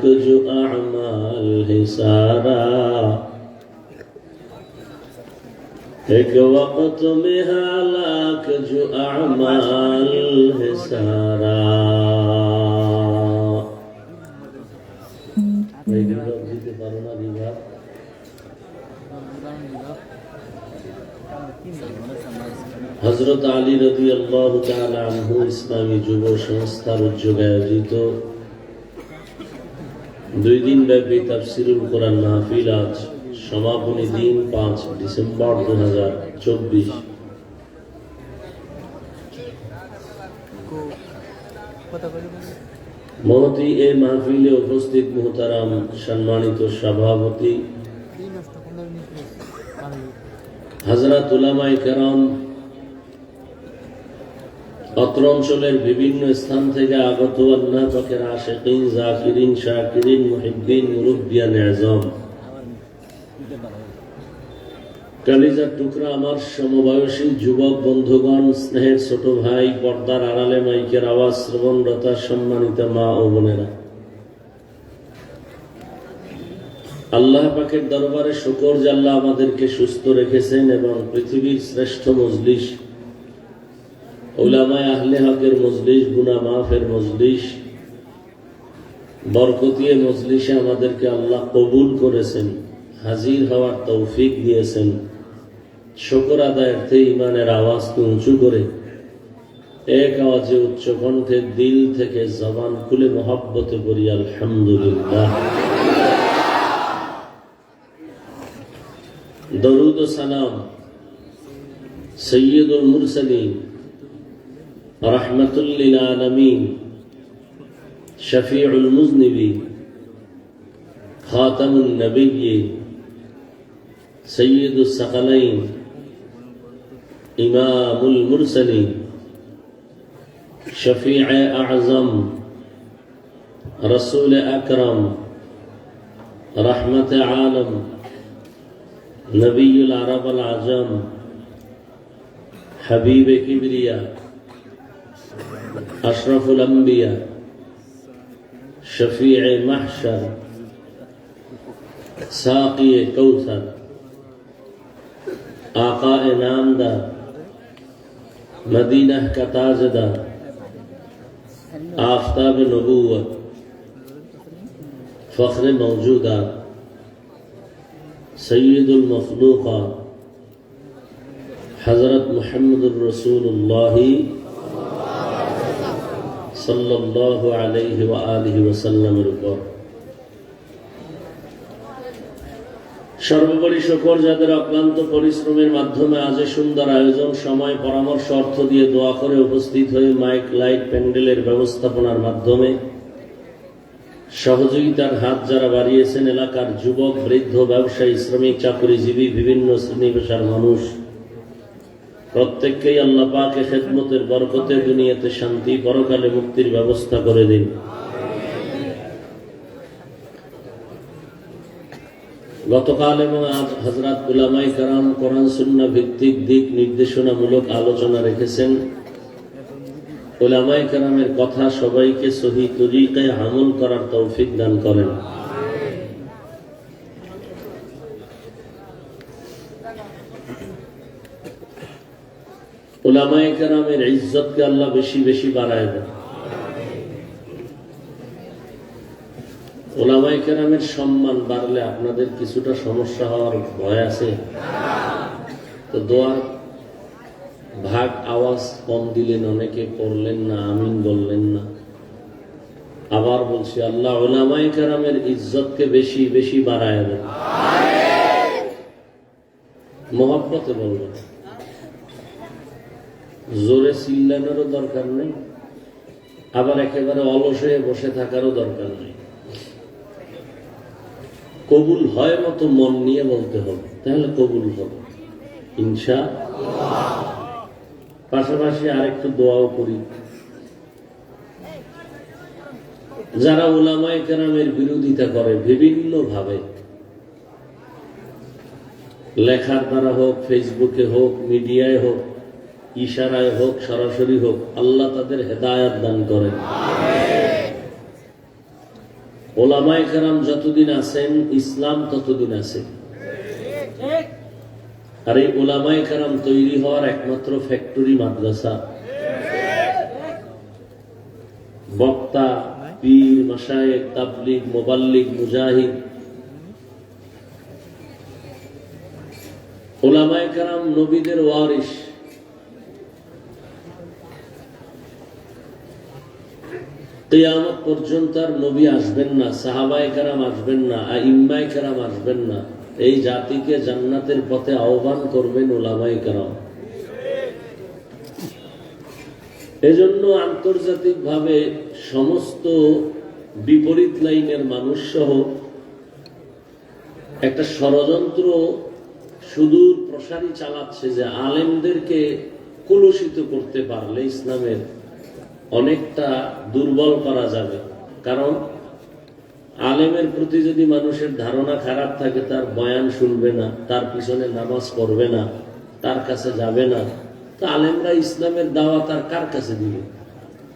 लाख जो अमाल है सारा, एक वक्त में हालाक जो अमाल है सारा। হযরত আলী রাদিয়াল্লাহু তাআলা আনহু ইসলামী যুব সংস্থার উদ্যোগে আয়োজিত 2 দিন ব্যাপী তাফসীরুল কোরআন মাহফিল আজ সমাপনী দিন 5 ডিসেম্বর 2024। মহতী এই মাহফিলে উপস্থিত মুহতারাম সম্মানিত সভাপতি হযরত উলামায়ে কেরাম, অত্র অঞ্চলের বিভিন্ন স্থান থেকে আগত আল্লাহ পাকের আশিকিন, জাকিরিন, শাকিরিন, মুহিব্বিন, মুরব্বিয়ান আযম, কালিজার টুকরা আমার সমবয়সী যুবক বন্ধুগণ, স্নেহের ছোট ভাই, পর্দার আড়ালে মাইকের আওয়াজ শ্রবণরতা সম্মানিত মা ও বোনেরা, আল্লাহ পাকের দরবারে শুকর যে আল্লাহ আমাদেরকে সুস্থ রেখেছেন এবং পৃথিবীর শ্রেষ্ঠ মজলিস, উলামায়ে আহলে হকের মজলিস, গুনাহ মাফের মজলিস, বরকতিয়ে মজলিসে আমাদেরকে আল্লাহ কবুল করেছেন, হাজির হওয়ার তৌফিক দিয়েছেন। শুকর আদায়ার্থে ইমানের আওয়াজকে উঁচু করে এক আওয়াজে উচ্চ কণ্ঠে দিল থেকে জবান খুলে মহব্বতে পড়ি আলহামদুলিল্লাহ। দরুদ ও সালাম সৈয়দুল মুরসালিন, রাহমাতুল লিল আলামিন, শফিউল মুজনিবিন, খাতামুন নবিয়্যিন, সৈয়দুস সাকালাইন, ইমামুল মুরসালিন, শফিয়ে আযম, রাসূল আকরাম, রহমতে আলম, নবিয়ুল আরব আল আজম, হাবিবে কিবরিয়া, अशरफुल अंबिया, शफीए महशर, साक़िए कौसर, आक़ाए नामदार, मदीना का ताजदार, आफ़ताब नबूवत, फ़ख्र मौजूदात, सय्यदुल मखलूक़ात, हज़रत मुहम्मदुर रसूलुल्लाह সাল্লাল্লাহু আলাইহি ওয়া আলিহি ওয়াসাল্লামের উপর সর্বোপরি শুকর যাদের অক্লান্ত পরিশ্রমের মাধ্যমে আজ সুন্দর আয়োজন, সময়, পরামর্শ, অর্থ দিয়ে দোয়া করে উপস্থিত হয়ে মাইক, লাইট, প্যান্ডেলের ব্যবস্থাপনার মাধ্যমে সহযোগিতার হাত যারা বাড়িয়েছেন, এলাকার যুবক, বৃদ্ধ, ব্যবসায়ী, শ্রমিক, চাকরিজীবী, বিভিন্ন শ্রেণী পেশার মানুষ প্রত্যেককেই আল্লাহ পাকের খেদমতের বরকতে দুনিয়াতে শান্তি, পরকালে মুক্তির ব্যবস্থা করে দিন। গতকাল এবং আজ হযরত উলামায়ে কেরাম কোরআন সুন্নাহ ভিত্তিক দিক নির্দেশনামূলক আলোচনা রেখেছেন। উলামায়ে কেরামের কথা সবাইকে সহি তরিকায় আমল করার তৌফিক দান করেন। উলামায়ে কেরামের ইজ্জতকে আল্লাহ বেশি বেশি বাড়ায় দেন। উলামায়ে কেরামের সম্মান বাড়লে আপনাদের কিছুটা সমস্যা হওয়ার ভয় আছে, তো দোয়ার ভাগ আওয়াজ কম দিলেন, অনেকে পড়লেন না, আমিন বললেন না। আবার বলছি, আল্লাহ উলামায়ে কেরামের ইজ্জতকে বেশি বেশি বাড়ায় দেন। মহব্বতে বলবেন, জোরে চিল্লানোরও দরকার নেই, আবার একেবারে অলস হয়ে বসে থাকারও দরকার নেই। কবুল হয় মতো মন নিয়ে বলতে হবে, তাহলে কবুল হবে ইনশাআল্লাহ। পাশাপাশি আরেকটু দোয়াও করি, যারা উলামায়ে কেরামের বিরোধিতা করে বিভিন্ন ভাবে, লেখার দ্বারা হোক, ফেসবুকে হোক, মিডিয়ায় হোক, ইশারায় হোক, সরাসরি হোক, আল্লাহ তাদের হেদায়েত দান করেন। ওলামায়ে কেরাম যতদিন আছেন ইসলাম ততদিন আছে। আর এই ওলামায়ে কেরাম তৈরি হওয়ার একমাত্র ফ্যাক্টরি মাদ্রাসা। বক্তা, পীর, মাশায়েখ, তাবলীগ, মুবাল্লিগ, মুজাহিদ। ওলামায়ে কেরাম নবীদের ওয়ারিস। কিয়ামত পর্যন্ত আর নবী আসবেন না, সাহাবায়ে কেরাম আসবেন না, আইম্মায়ে কেরাম আসবেন না। এই জাতিকে জান্নাতের পথে আহ্বান করবেন ওলামায়ে কেরাম। এজন্য আন্তর্জাতিকভাবে সমস্ত বিপরীত লাইনের মানুষ সহ একটা ষড়যন্ত্র সুদূর প্রসারী চালাচ্ছে যে আলেমদেরকে কলুষিত করতে পারলে ইসলামের অনেকটা দুর্বল করা যাবে। কারণ আলেমের প্রতি যদি মানুষের ধারণা খারাপ থাকে, তার বয়ান শুনবে না, তার পিছনে নামাজ পড়বে না, তার কাছে যাবে না, তো আলেমরা ইসলামের দাওয়াত আর কার কাছে দিবে?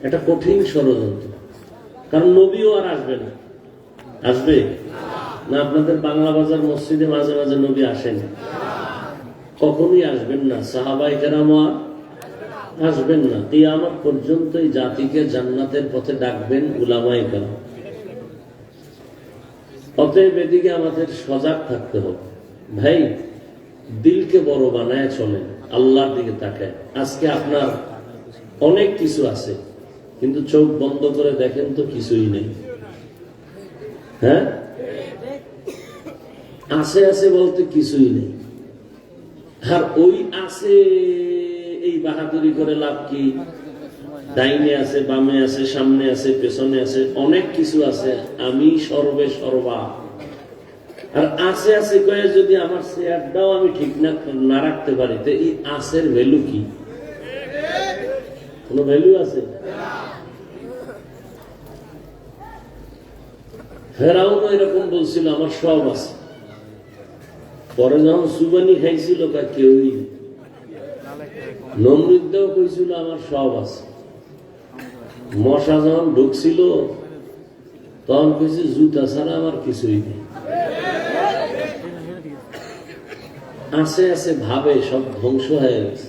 এটা কঠিন ষড়যন্ত্র। কারণ নবীও আর আসবে না। আসবে না? আপনাদের বাংলা বাজার মসজিদে মাঝে মাঝে নবী আসেন, কখনোই আসবেন না। সাহাবায়ে কেরাম আসবেন না। কিয়ামত পর্যন্ত এই জাতিকে জান্নাতের পথে ডাকবেন উলামায়ে কেরাম। অতএব এদিকে আমাদের সজাগ থাকতে হবে। ভাই, দিলকে বড় বানায় চলেন, আল্লাহর দিকে তাকায়। আজকে আপনার অনেক কিছু আছে, কিন্তু চোখ বন্ধ করে দেখেন তো কিছুই নেই। হ্যাঁ, আছে আছে বলতে কিছুই নেই। আর ওই আছে এই বাহাদুরি করে লাভ কি? ডাইনে আছে, বামে আছে, সামনে আছে, পেছনে আছে, অনেক কিছু আছে। আমি সর্বে সর্বা। আর আছে আছে কয়ে যদি আমার চেয়ারটাও আমি ঠিক না রাখতে পারি, তো এই আছের ভ্যালু কি? কোন ভ্যালু আছে? ফেরাউনও এরকম বলছিল আমার সব আছে। পরে যখন সুবানি খাইছিল কেউই, নমরুদ্দেও কইছিল আমার সব আছে। মশা যখন ঢুকছিল তখন কইছে জুতা ছাড়া আমার কিছুই নেই। আছে আছে ভাবে সব ধ্বংস হয়ে গেছে।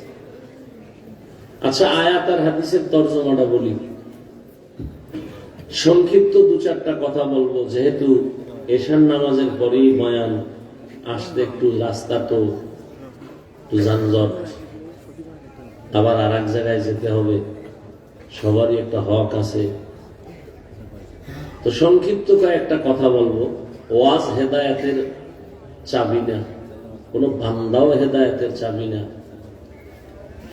আচ্ছা, আয়াত আর হাদিসের তর্জমাটা বলি। সংক্ষিপ্ত দু চারটা কথা বলবো, যেহেতু এশার নামাজের পরেই বয়ান, আসতে একটু রাস্তা তো একটু যানজট, আবার আর এক জায়গায় যেতে হবে, সবারই একটা হক আছে। তো সংক্ষিপ্ত কয়েকটা কথা বলবো। ওয়াজ হেদায়েতের চাবি না, কোন বান্দাও হেদায়েতের চাবি না।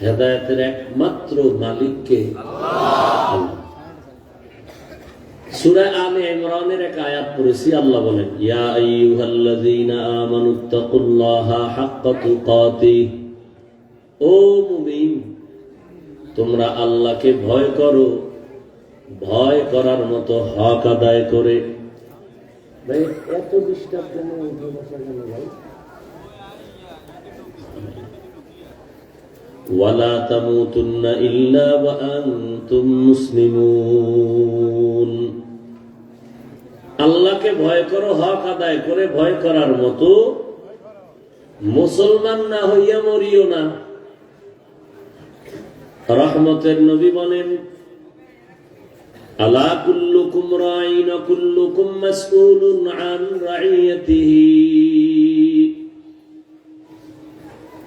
হেদায়েতের একমাত্র মালিককে আল্লাহ। সূরা আলে ইমরানের এক আয়াত পড়েছি, আল্লাহ বলেন, ইয়া আইয়ুহাল্লাযীনা আমানুত্তাকুল্লাহা হাক্কা তুকাতিহ। ও মুমিন, তোমরা আল্লাহকে ভয় করো, ভয় করার মতো হক আদায় করে। ভাই, এত ডিস্টার্ব কেন? ভাই, ওয়ালা তামুতুন্না ইল্লা ওয়া আনতুম মুসলিমুন। আল্লাহকে ভয় করো, হক আদায় করে ভয় করার মতো। মুসলমান না হইয়া মরিও না। রহমতের নবী বলেন, আলা কুল্লুকুম রাঈন ওয়া কুল্লুকুম মাসউলুন আন রাইয়াতিহি।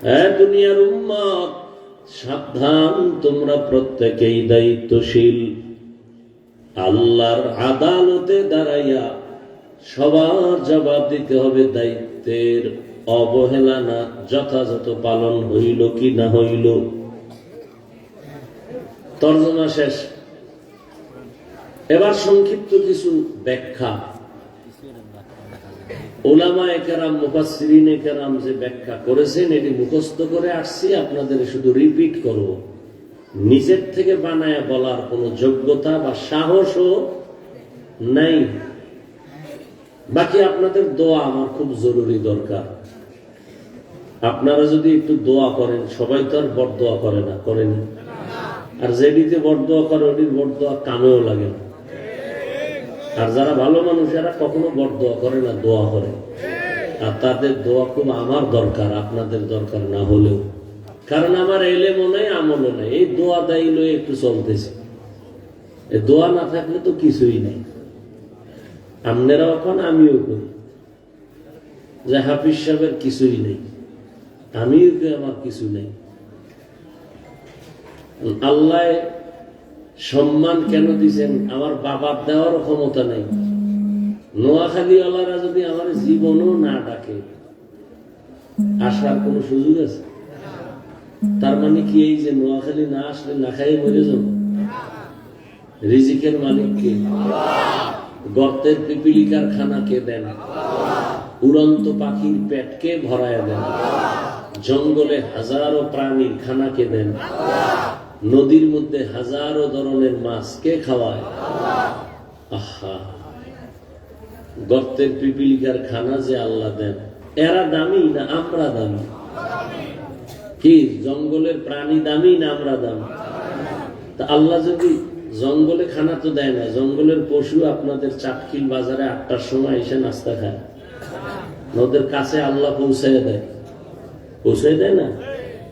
হে দুনিয়ার উম্মত, সাবধান, তোমরা প্রত্যেকেই দায়িত্বশীল। আল্লাহর আদালতে দাঁড়াইয়া সবার জবাব দিতে হবে। দায়িত্বের অবহেলা না, যথাযথ পালন হইল কি না হইল। তর্জমা শেষ। এবার সংক্ষিপ্ত কিছু ব্যাখ্যা। উলামায়ে কেরাম, মুফাসসিরিনে কেরাম যে ব্যাখ্যা করেছেন, এটি মুখস্থ করে আসছি, আপনাদের শুধু রিপিট করব। নিজের থেকে বানায় বলার কোন যোগ্যতা বা সাহসও নাই। বাকি আপনাদের দোয়া আমার খুব জরুরি দরকার। আপনারা যদি একটু দোয়া করেন, সবাই তো আর বড় দোয়া করে না, করেন। আর যেটিতে বড় দোয়া করে ওটির বড় দোয়া কামেও লাগে না। আর যারা ভালো মানুষ এরা কখনো বড় দোয়া করে না, দোয়া করে। আর তাদের দোয়া খুব আমার দরকার, আপনাদের দরকার না হলেও। কারণ আমার এলেমও নাই, আমলও নাই, এই দোয়া দায়ী লয়ে একটু চলতেছে। এই দোয়া না থাকলে তো কিছুই নেই। আপনারাও এখন, আমিও করি যে হাফিজ সাহেবের কিছুই নেই, আমিও আমার কিছু নেই। আল্লাহ সম্মান কেন দিচ্ছেন? আমার বাবার দেওয়ার ক্ষমতা নেই। নোয়াখালীওয়ালারা যদি আমার জীবনও না ডাকে, আসার কোন সুযোগ আছে? তার মানে কি এই যে নোয়াখালী না আসলে না খাই মরে যাব? রিজিকের মালিক কে? গর্তের পিপিলিকার খানা কে দেন? উড়ন্ত পাখির পেট কে ভরায় দেন? জঙ্গলে হাজারো প্রাণীর খানা কে দেন? নদীর মধ্যে হাজারো ধরনের মাছ কে খাওয়ায়? আহা, গর্তের পিপিলিকার খানা যে আল্লাহ দেন, এরা দামি না আমরা দামি? কি জঙ্গলের প্রাণী দামি না আমরা দামি? তা আল্লাহ যদি জঙ্গলে খানা তো দেয় না, জঙ্গলের পশু আপনাদের চাটকিল বাজারে 8টার সময় এসে নাস্তা খায়, ওদের কাছে আল্লাহ পৌঁছায় দেয়, পৌঁছায় দেয় না?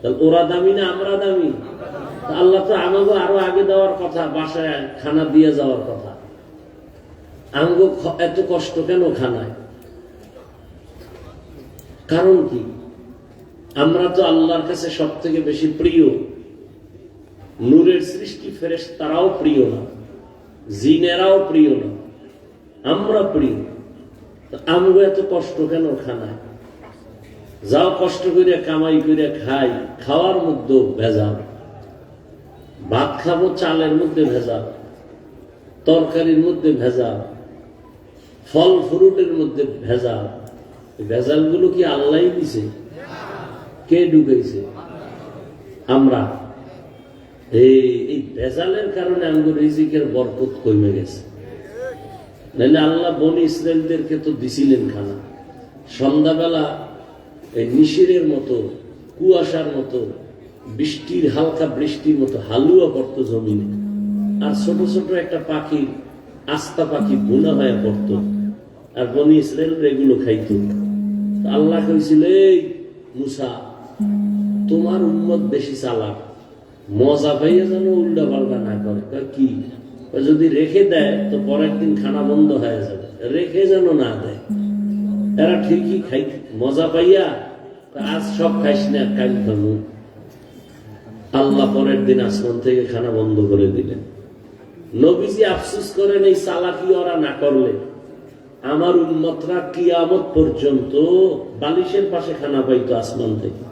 তাহলে ওরা দামি না আমরা দামি? আল্লাহ তো আমাকে আরো আগে দেওয়ার কথা, বাসায় খানা দিয়ে যাওয়ার কথা। আমাকে এত কষ্ট কেন খানায়? কারণ কি? আমরা তো আল্লাহর কাছে সব থেকে বেশি প্রিয়। নূরের সৃষ্টি ফেরেশতারাও প্রিয় না, জিনেরাও প্রিয় না, আমরা প্রিয়। আমাকে এত কষ্ট কেন খানায়? যাও কষ্ট করে কামাই করে খাই, খাওয়ার মধ্যেও ভেজাল। ভাত খাবো, চালের মধ্যে ভেজাল, তরকারির মধ্যে ভেজাল, ফল ফ্রুটের মধ্যে ভেজাল। ভেজাল গুলো কি আল্লাহ দিছে? কে ঢুকাইছে? আমরা। এই ভেজালের কারণে আমাদের রিজিকের বরকত কমে গেছে। নাহলে আল্লাহ বনি ইসরাইলদেরকে তো দিছিলেন খানা। সন্ধ্যাবেলা এই নিশিরের মতো, কুয়াশার মতো, বৃষ্টির হালকা বৃষ্টির মতো হালুয়া পড়তো জমিনে, আর ছোট ছোট একটা পাখি, আস্তা পাখি বোনা হয়ে পড়তো, আর বনি ইসরাইল এগুলো খাইতো। আল্লাহ কইছিল, এই মুসা, তোমার উম্মত বেশি চালাক, মজা পাইয়া যেন উল্টা পাল্টা না করে। কি যদি রেখে দেয় তো পরের দিন খানা বন্ধ হয়ে যাবে, রেখে যেন না দেয়। এরা ঠিকই খাই, মজা পাইয়া আজ সব খাইস না, কাল খাবো। আল্লাহ পরের দিন আসমান থেকে খানা বন্ধ করে দিলেন। নবীজি আফসোস করেন, এই চালাকি ওরা না করলে আমার উম্মতরা কিয়ামত পর্যন্ত বালিশের পাশে খানা পাইতো আসমান থেকে।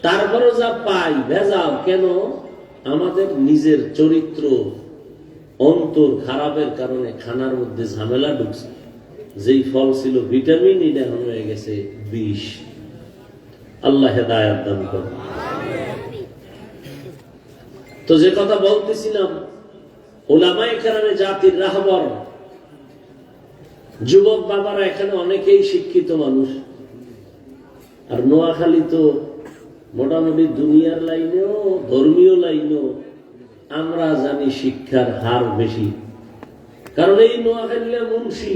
তারপরে যা পাই ভেজাল কেন? আমাদের নিজের চরিত্র, অন্তর খারাপের কারণে খানার মধ্যে ঝামেলা ঢুকছে। যেই ফল ছিল ভিটামিন, এটা এখন হয়ে গেছে বিষ। আল্লাহ হেদায়েত দান করুন। তো যে কথা বলতেছিলাম, উলামায়ে কেরামে জাতির রাহবর, যুবক বাবারা এখানে অনেকেই শিক্ষিত মানুষ। আর নোয়াখালী তো মোটামুটি দুনিয়ার লাইনেও ধর্মীয় লাইনেও আমরা জানি শিক্ষার হার বেশি। কারণ এই নোয়াখালীর মুন্সি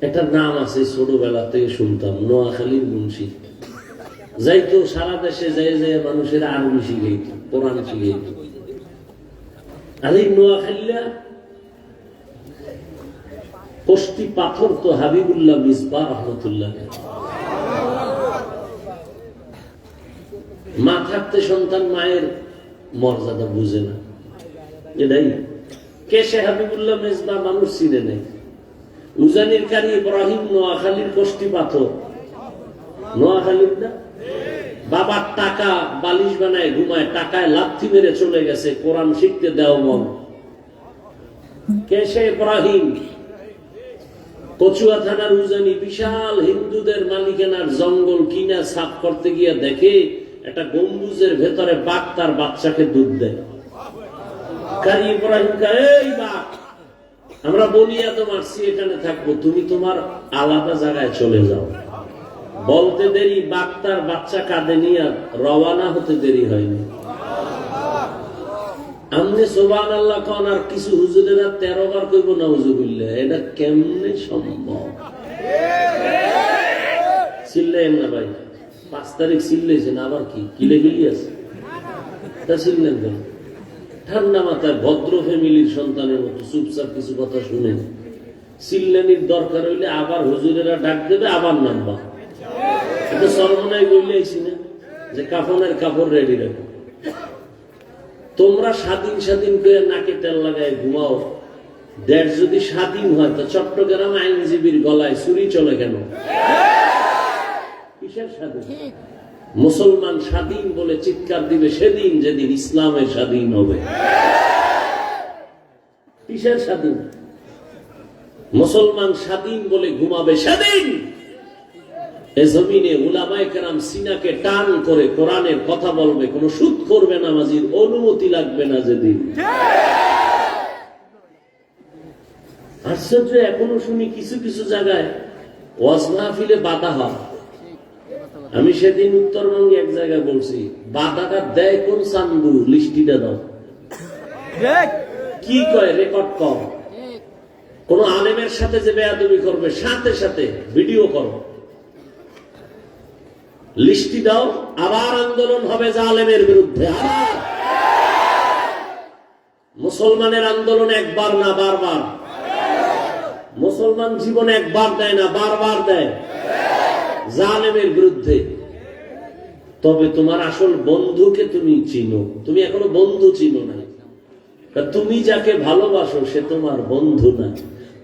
একটা নাম আছে, ছোটবেলা থেকে শুনতাম, নোয়াখালীর মুন্সি। যাইতো সারা দেশে যাই যাই মানুষের আরবি শিখাইত, কোরআন শিখাইত। আর এই নোয়াখালীরা কষ্টি পাথর তো হাবিবুল্লাহ মিসবাহ রহমতুল্লাহ। মা থাকতে সন্তান মায়ের মর্যাদা বুঝে না, এটাই। কে সে হাবিবুল্লাহ মিসবাহ মানুষ চিনে নেই। উজানির কারি ইব্রাহিম নোয়াখালীর কষ্টি পাথর, নোয়াখালীর না। বাবার টাকা বালিশ বানায় ঘুমায়, টাকায় লাথি মেরে চলে গেছে কোরআন শিখতে দেও মন। কে সে ইব্রাহিম? কচুয়া থানার উজানি বিশাল হিন্দুদের মালিকানার জঙ্গল কিনা সাফ করতে গিয়ে দেখে একটা গম্বুজের ভেতরে বাঘ তার বাচ্চাকে দুধ দেয়। কারি ইব্রাহিম কয়, এই বাঘ, আমরা বনিয়াদ মারছি, এখানে থাকবো, তুমি তোমার আলাদা জায়গায় চলে যাও। বলতে দেরি, বাঘ তার বাচ্চা কাঁধে নিয়ে রওয়ানা হতে দেরি হয়নি। আমনে সুবহানাল্লাহ কোন আর কিছু হুজুরেরা 13 বার কইব নাউজুবিল্লাহ, এটা কেমনে সম্ভব? চিল্লেন না ভাই, 5 তারিখ চিল্লেছেন, আবার কি কিলে গিলি আছে তা চিল্লেন কেন? ঠান্ডা মাথায় ভদ্র ফ্যামিলির সন্তানের মতো চুপচাপ কিছু কথা শুনেন। চিল্লানির দরকার হইলে আবার হুজুরেরা ডাক দেবে, আবার নামবা। এটা সর্বনাই বললে আইছি না যে কাফনের কাপড় রেডি রাখো। তোমরা স্বাধীন স্বাধীন করে নাকে তেল লাগায় ঘুমাও। দেশ যদি স্বাধীন হয় তো চট্টগ্রাম আইনজীবীর গলায় ছুরি চলে কেন? কিসের স্বাধীন? মুসলমান স্বাধীন বলে চিৎকার দিবে সেদিন যেদিন ইসলামের স্বাধীন হবে। কিসের স্বাধীন? মুসলমান স্বাধীন বলে ঘুমাবে সেদিন এ জমিনে উলামায়ে কেরাম সিনাকে টান করে কোরআনের কথা বলবে, কোন সুদ করবে না, নামাজির অনুমতি লাগবে না যেদিন। আশ্চর্য, এখনো শুনি কিছু কিছু জায়গায় ওয়াজ মাহফিলে বাধা হয়। আমি সেদিন উত্তরবঙ্গে এক জায়গায় বলছি, বাধাটা দেয় কোন চান্দু, লিস্টিটা দাও। কি কয় রেকর্ড কর, কোন আলেমের সাথে যে বেয়াদবি করবে সাথে সাথে ভিডিও করো, লিস্টি দাও, আবার আন্দোলন হবে জালেমের বিরুদ্ধে। আবার মুসলমানের আন্দোলন একবার না বারবার। মুসলমান জীবন একবার দেয় না, বারবার দেয় জালেমের বিরুদ্ধে। তবে তোমার আসল বন্ধুকে তুমি চিনো, তুমি এখনো বন্ধু চিনো না। তুমি যাকে ভালোবাসো সে তোমার বন্ধু না,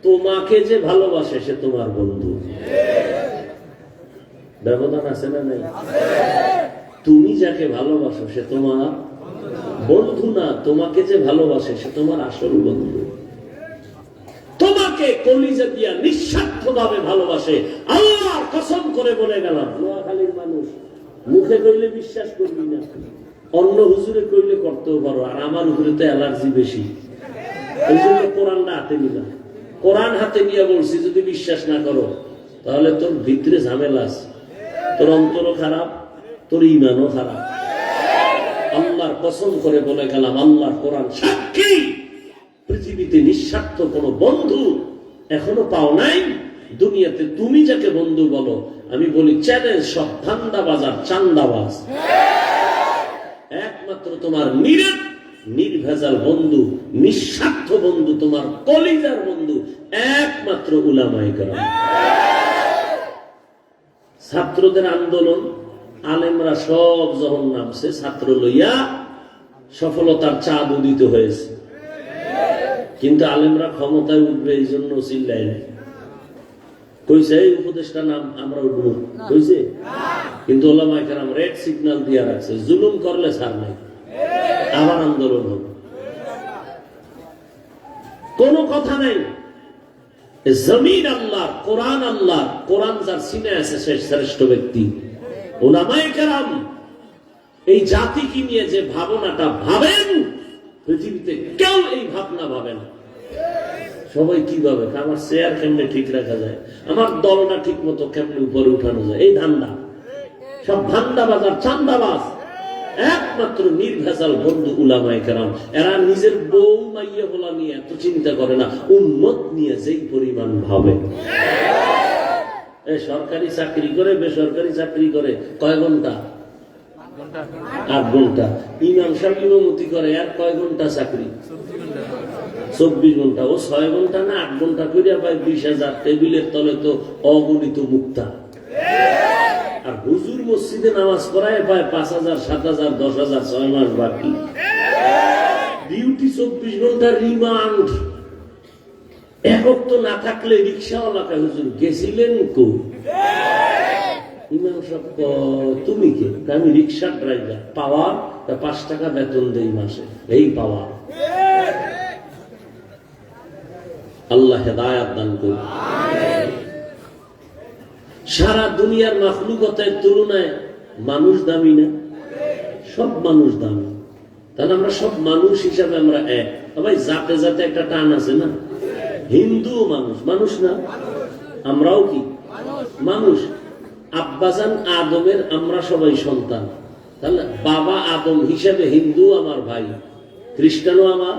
তোমাকে যে ভালোবাসে সে তোমার বন্ধু। ব্যবধান আছে না নাই? তুমি যাকে ভালোবাসো সে তোমার বন্ধু না, তোমাকে যে ভালোবাসে সে তোমার আসল বন্ধু। তোমাকে কলিজা দিয়া নিঃস্বার্থ ভাবে ভালোবাসে। আল্লাহর কসম করে বলে গেলাম, নোয়াখালীর মানুষ মুখে কইলে বিশ্বাস করবি না, অন্য হুজুরে কইলে করতেও পারো, আর আমার উপরে তো অ্যালার্জি বেশি, এই জন্য কোরআনটা হাতে নিলাম। কোরআন হাতে নিয়ে বলছি, যদি বিশ্বাস না করো তাহলে তোর ভিতরে ঝামেলা আছে, তোর অন্তরও খারাপ, তোর ঈমানও খারাপ। আল্লাহর কসম করে বলে গেলাম, আল্লাহর কোরআন সাক্ষী, পৃথিবীতে নিঃস্বার্থ কোন বন্ধু এখনো পাও নাই দুনিয়াতে। তুমি যাকে বন্ধু বলো, আমি বলি চ্যালেঞ্জ, সব ধান্দাবাজ আর চান্দাবাজ। একমাত্র তোমার নির্ভেজাল বন্ধু, নিঃস্বার্থ বন্ধু, তোমার কলিজার বন্ধু একমাত্র উলামায়ে কেরাম। ছাত্রদের আন্দোলন, আলেমরা সব যখন নামছে, ছাত্র লইয়া সফলতার চাঁদ উদিত হয়েছে, কিন্তু আলেমরা ক্ষমতায় উঠবে এই জন্য চিল্লায় নাই। কইছে এই উপদেষ্টা নাম আমরা উঠবো, কইছে, কিন্তু ওলামায়ে কেরাম রেড সিগন্যাল দিয়া রাখছে, জুলুম করলে ছাড় নাই, আবার আন্দোলন হবে। কোন কথা নাই। জমিন আল্লাহর, কোরআন আল্লাহর, কোরআন যার সিনায় আছে সে শ্রেষ্ঠ ব্যক্তি। উলামায়ে কেরাম এই জাতিকে নিয়ে যে ভাবনাটা ভাবেন, পৃথিবীতে কেউ এই ভাবনা ভাবে না। সবাই কি ভাবে, আমার চেয়ার কেমনে ঠিক রাখা যায়, আমার দলটা ঠিক মতো কেমনে উপরে উঠানো যায়, এই ধান্দা। সব ধান্দাবাজ আর চান্দাবাজ। একমাত্র নির্ভেজাল বন্ধু উলামায়ে কেরাম। এরা নিজের বউ মাইয়া বলা নিয়ে এত চিন্তা করে না, উম্মত নিয়ে যেই পরিমাণ ভাবে। সরকারি চাকরি করে, বেসরকারি চাকরি করে, কয় ঘন্টা? 8 ঘন্টা। ইমাম সাহেব ইমামতি করে, আর কয় ঘন্টা চাকরি? 24 ঘন্টা। ও 6 ঘন্টা না 8 ঘন্টা করিয়া পায় 20,000। টেবিলের তলে তো অগণিত মুক্তা। আর হুজুর মসজিদে নামাজ পড়ায় পায় 5,000, 7,000, 10,000, 6 মাস বাকি। ডিউটি 24 ঘন্টার রিমান্ড। একক তো না থাকলে রিক্সাওয়ালাকে হুজুর গেছিলেন কো? ইমাম সাহেব তুমি কে? আমি রিক্সার ড্রাইভার। পাওয়ার 5 টাকা বেতন দেই মাসে, এই পাওয়ার। আল্লাহ হেদায়াত দান করুন। সারা দুনিয়ার মাখলুকতের তুলনায় মানুষ দামি না? সব মানুষ দামি। তাহলে আমরা সব মানুষ হিসাবে আমরা এক। ভাই জাতে জাতে একটা টান আছে না? হিন্দু মানুষ, মানুষ না? আমরাও কি মানুষ? আব্বাজান আদমের আমরা সবাই সন্তান। তাহলে বাবা আদম হিসেবে হিন্দু আমার ভাই, খ্রিস্টানও আমার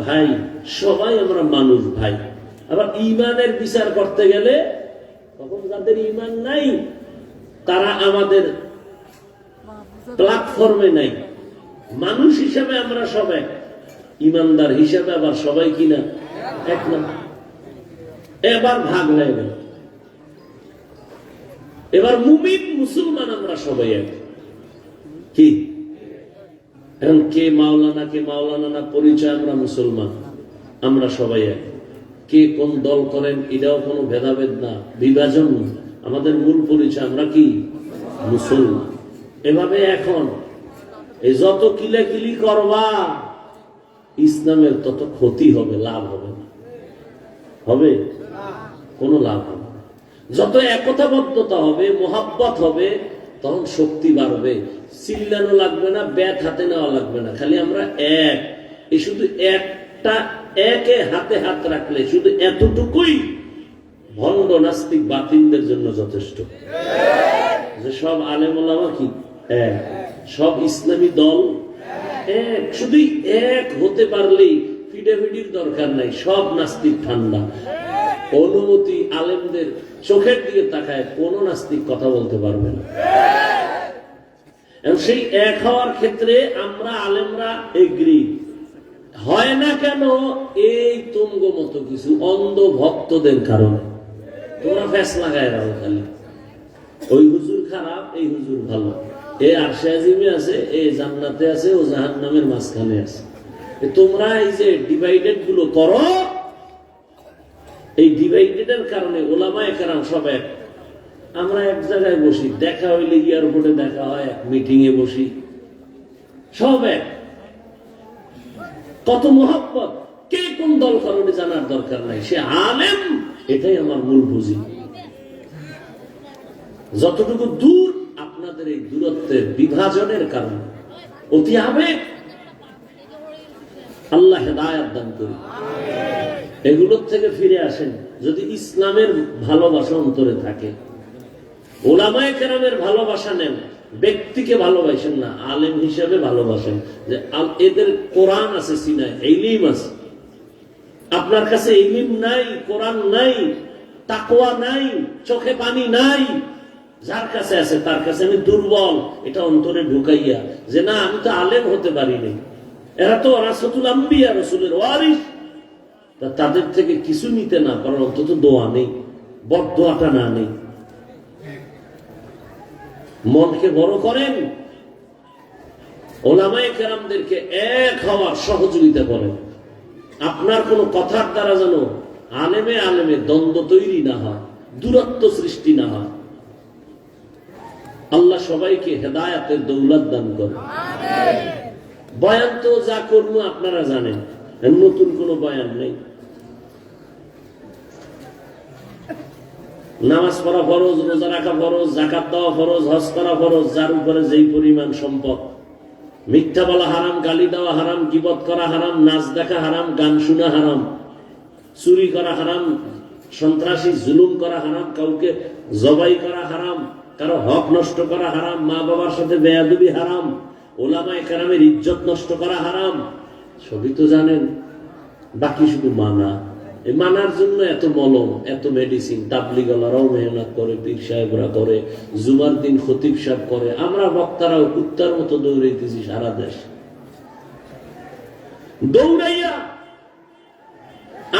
ভাই, সবাই আমরা মানুষ ভাই। আবার ইমানের বিচার করতে গেলে তখন যাদের ইমান নাই তারা আমাদের প্ল্যাটফর্মে নাই। মানুষ হিসাবে আমরা সবাই, ইমানদার হিসাবে আবার সবাই কিনা এক না। এবার ভাগ হয়ে গেল। এবার মুমিন মুসলমান আমরা সবাই এক। কি এখন কে মাওলানা না পরিচয়, আমরা মুসলমান, আমরা সবাই এক। কে কোন দল করেন এটাও কোনো ভেদাভেদ না, বিভাজন না। আমাদের মূল পরিচয় আমরা কি মুসলমান। এভাবে এখন এই যত কিলাকিলি করবা ইসলামের তত ক্ষতি হবে, লাভ হবে না। হবে কোনো লাভ হবে না। যত একতাবদ্ধতা হবে, মোহাব্বত হবে, তখন শক্তি বাড়বে। চিল্লানো লাগবে না, ব্যাট হাতে নেওয়া লাগবে না, খালি আমরা এক। এই শুধু একটা একে হাতে হাত রাখলে শুধু এতটুকুই ভণ্ড নাস্তিক বাতিলদের জন্য যথেষ্ট। যে সব আলেম ওলামা কি এক, সব ইসলামী দল এক, শুধু এক হতে পারলেই ফিডাফিডির দরকার নাই। সব নাস্তিক ঠান্ডা, অনুমতি আলেমদের চোখের দিকে তাকায় কোন নাস্তিক কথা বলতে পারবে না। সেই এক হওয়ার ক্ষেত্রে আমরা আলেমরা এগ্রি হয় না কেন? এই তুঙ্গ মতো কিছু অন্ধ ভক্তদের কারণে তোমরা ফ্যাস লাগায় রাখো খালি, ওই হুজুর খারাপ, এই হুজুর ভালো, এ আরশে আজিমে আছে, এ জান্নাতে আছে, ও জাহান্নামের মাঝখানে আছে। তোমরা এই যে ডিভাইডেড গুলো করো, এই ডিভাইডেডের কারণে ওলামায়ে কেরাম সব এক। আমরা এক জায়গায় বসি, দেখা হইলে এয়ারপোর্টে দেখা হয়, এক মিটিং এ বসি, সব এক। কত মোহাব্বত, কে কোন দল কারণে জানার দরকার নাই, সে আলেম, এটাই আমার মূল বুঝি। যতটুকু দূর আপনাদের এই দূরত্বের বিভাজনের কারণে অতি আবেগ, আল্লাহ হেদায়েত দান করুন। এগুলোর থেকে ফিরে আসেন। যদি ইসলামের ভালোবাসা অন্তরে থাকে, ওলামায়ে কেরামের ভালোবাসা নেন, ব্যক্তিকে ভালোবাসেন না, আলেম হিসেবে ভালোবাসেন। যে এদের কোরআন আছে সিনায়, ইলম আছে, আপনার কাছে ইলম নাই, কোরআন নাই, তাকওয়া নাই, চোখে পানি নাই, যার কাছে আছে তার কাছে আমি দুর্বল, এটা অন্তরে ঢুকাইয়া যে না আমি তো আলেম হতে পারিনি। এরা তো রাসূলুল আম্বিয়া, রাসূলের ওয়ারিস, তাদের থেকে কিছু নিতে না পারেন, অন্তত দোয়া নেই, বদদোয়াটা না নেই। মনকে বড় করেন, ওলামায়ে কেরামদেরকে এক হওয়ার সহযোগিতা করেন। আপনার কোন কথার দ্বারা যেন আলেমে আলেমে দ্বন্দ্ব তৈরি না হয়, দূরত্ব সৃষ্টি না হয়। আল্লাহ সবাইকে হেদায়েতের দৌলত দান করেন। বয়ান তো যা করবো আপনারা জানেন, নতুন কোন বয়ান নেই। নামাজ পড়া ফরজ, রোজা রাখা ফরজ, যাকাত দেওয়া ফরজ, হজ করা ফরজ, যার উপরে যেই পরিমাণ সম্পদ। মিথ্যা বলা হারাম, গালি দেওয়া হারাম, গীবত করা হারাম, নাচ দেখা হারাম, গান শোনা হারাম, চুরি করা হারাম, সন্ত্রাসী জুলুম করা হারাম, কাউকে জবাই করা হারাম, কারো হক নষ্ট করা হারাম, মা বাবার সাথে বেয়াদবি হারাম, ওলামায়ে কেরামের ইজ্জত নষ্ট করা হারাম। সবই তো জানেন, বাকি শুধু মানা। এই মানার জন্য এত মলম, এত মেডিসিন, তাবলিগলারাও মেহনত করে, পীর সাহেবরা করে, জুমার দিন খতিব সাহেব করে, আমরা বক্তারাও কুত্তার মতো দৌড়াইতেছি সারা দেশ। দৌড়াইয়া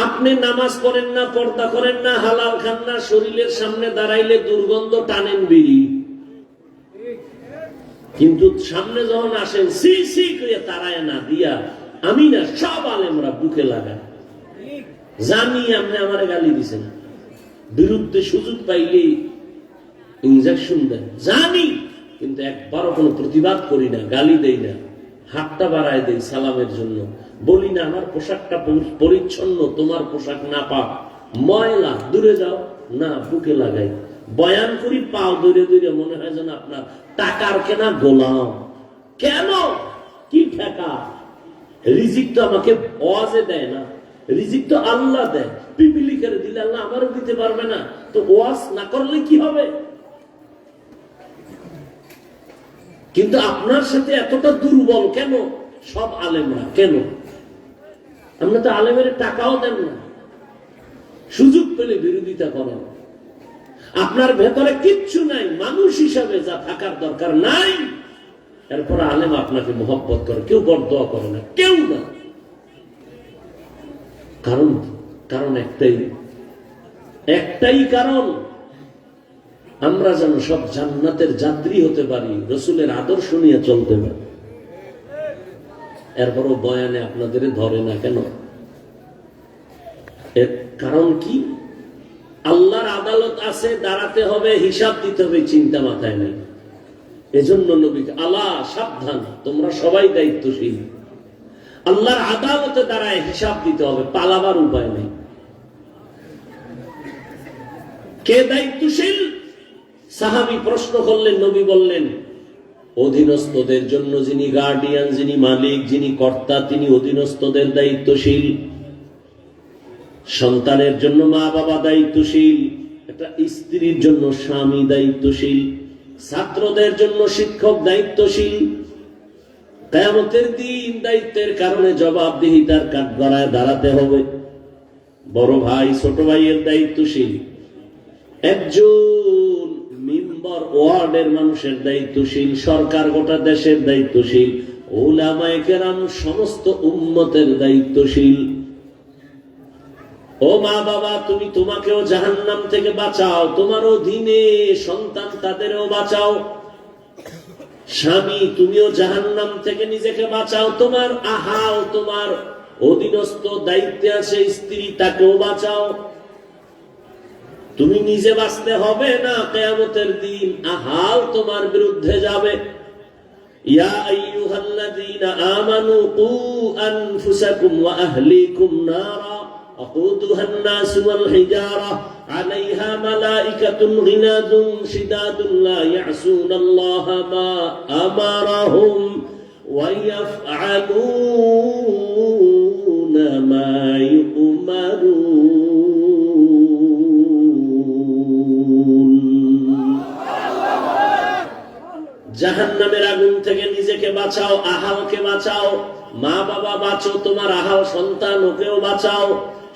আপনি নামাজ পড়েন না, পর্দা করেন না, হালাল খান না, শরীরের সামনে দাঁড়াইলে দুর্গন্ধ টানেন বিড়ি, কিন্তু সামনে যখন আসেন সি সি করে তারায় না দিয়া আমি না সব আলেমরা বুকে লাগায়। জানি আপনি আমার গালি দিছেন, বিরুদ্ধে সুযোগ পাইলেই ইনজেকশন দেন, জানি, কিন্তু একবারও কোনো প্রতিবাদ করি না, গালি দেই না, হাতটা বাড়ায় দেই সালামের জন্য। বলি না আমার পোশাকটা পরিচ্ছন্ন, তোমার পোশাক না পাক, ময়লা, দূরে যাও না, বুকে লাগাই। বয়ান করি পাও দূরে দূরে, মনে হয় যেন আপনার টাকার কেনা গোলাম। কেন? কি ঠেকা? রিজিক তো আমাকে ওয়াজে দেয় না, রিজিক তো আল্লাহ দেয়। পিপিলি করে দিলে আল্লাহ আমারও দিতে পারবে না, তো ওয়াজ না করলে কি হবে? কিন্তু আপনার সাথে এতটা দুর্বল কেন? সব আলেমরা। কেন? আপনি তো আলেমের টাকাও দেন না, সুযোগ পেলে বিরোধিতা করেন। আপনার ভেতরে কিচ্ছু নাই, মানুষ হিসাবে যা থাকার দরকার নাই, এরপর আলেম আপনাকে মহব্বত করে। কেউ বরদোয়া করে না, কেউ না। কারণ একটাই কারণ, আমরা যেন সব জান্নাতের যাত্রী হতে পারি, রসুলের আদর্শ নিয়ে চলতে পারি। এরপরও বয়ানে আপনাদের ধরে না কেন? এর কারণ কি? আল্লাহর আদালত আছে, দাঁড়াতে হবে, হিসাব দিতে হবে, চিন্তা মাথায় নেই। এজন্য নবীকে, আল্লাহ সাবধান, তোমরা সবাই দায়িত্বশীল। আল্লাহর আদালতে দাঁড়ায় হিসাব দিতে হবে, পালাবার উপায় নেই। কে দায়িত্বশীল? সাহাবী প্রশ্ন করলেন, নবী বললেন, অধীনস্থদের জন্য যিনি গার্ডিয়ান, যিনি মালিক, যিনি কর্তা, তিনি অধীনস্থদের দায়িত্বশীল। সন্তানের জন্য মা বাবা দায়িত্বশীল, একটা স্ত্রীর জন্য স্বামী দায়িত্বশীল, ছাত্রদের জন্য শিক্ষক দায়িত্বশীল। কিয়ামতের দিন দায়িত্বের কারণে জবাবদিহিতার কাঠগড়ায় দাঁড়াতে হবে। বড় ভাই ছোট ভাইয়ের দায়িত্বশীল, একজন মেম্বার ওয়ার্ডের মানুষের দায়িত্বশীল, সরকার গোটা দেশের দায়িত্বশীল, উলামায়ে কেরাম সমস্ত উম্মতের দায়িত্বশীল। ও মা বাবা, তুমি তোমাকেও জাহান্নাম থেকে বাঁচাও, তোমার অধীনে সন্তান তাদেরও বাঁচাও। স্বামী, তুমিও জাহান্নাম থেকে নিজেকে বাঁচাও, তোমার আহাল, তোমার অধীনস্থ দায়িত্বে আছে স্ত্রী, তাকেও বাঁচাও। তুমি নিজে বাঁচতে হবে না, কিয়ামতের দিন আহাল তোমার বিরুদ্ধে যাবে। ইয়া আইয়ুহাল্লাযীনা আমানু কু আনফুসাকুম ওয়া আহলিকুম নারা وقودها الناس والحجارة عليها ملائكة غلاظ شداد لا يعصون الله ما أمرهم ويفعلون ما يؤمرون। জাহান্নামের আগুন থেকে নিজেকে বাঁচাও, আহালকে বাঁচাও, মা বাবা বাঁচো, তোমার আহাল সন্তান ওকেও বাঁচাও,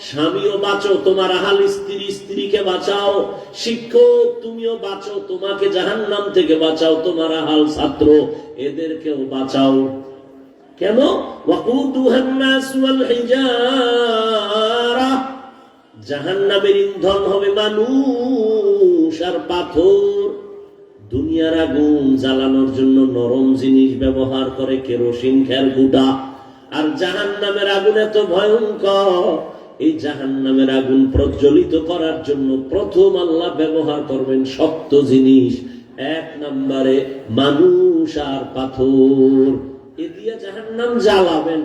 স্বামীও বাঁচো, তোমার আহাল স্ত্রী, স্ত্রীকে বাঁচাও, শিক্ষক তুমিও বাঁচো, তোমাকে জাহান্নাম থেকে বাঁচাও, তোমার আহাল ছাত্র এদেরকেও বাঁচাও। কেন? ওয়াকুদুহান নাস ওয়াল হিজারা, জাহান্নামের ইন্ধন হবে মানুষ আর পাথর। দুনিয়ার আগুন জ্বালানোর জন্য নরম জিনিস ব্যবহার করে, কেরোসিন, খের গুঁড়া। আর জাহান্নামের আগুন এত ভয়ঙ্কর, এই জাহান্নামের আগুন প্রজ্বলিত করার জন্য প্রথম আল্লাহ ব্যবহার করবেন শক্ত জিনিস। এক নম্বরে মানুষ আর পাথর, এ দিয়ে জাহান্নাম জ্বালাবেন।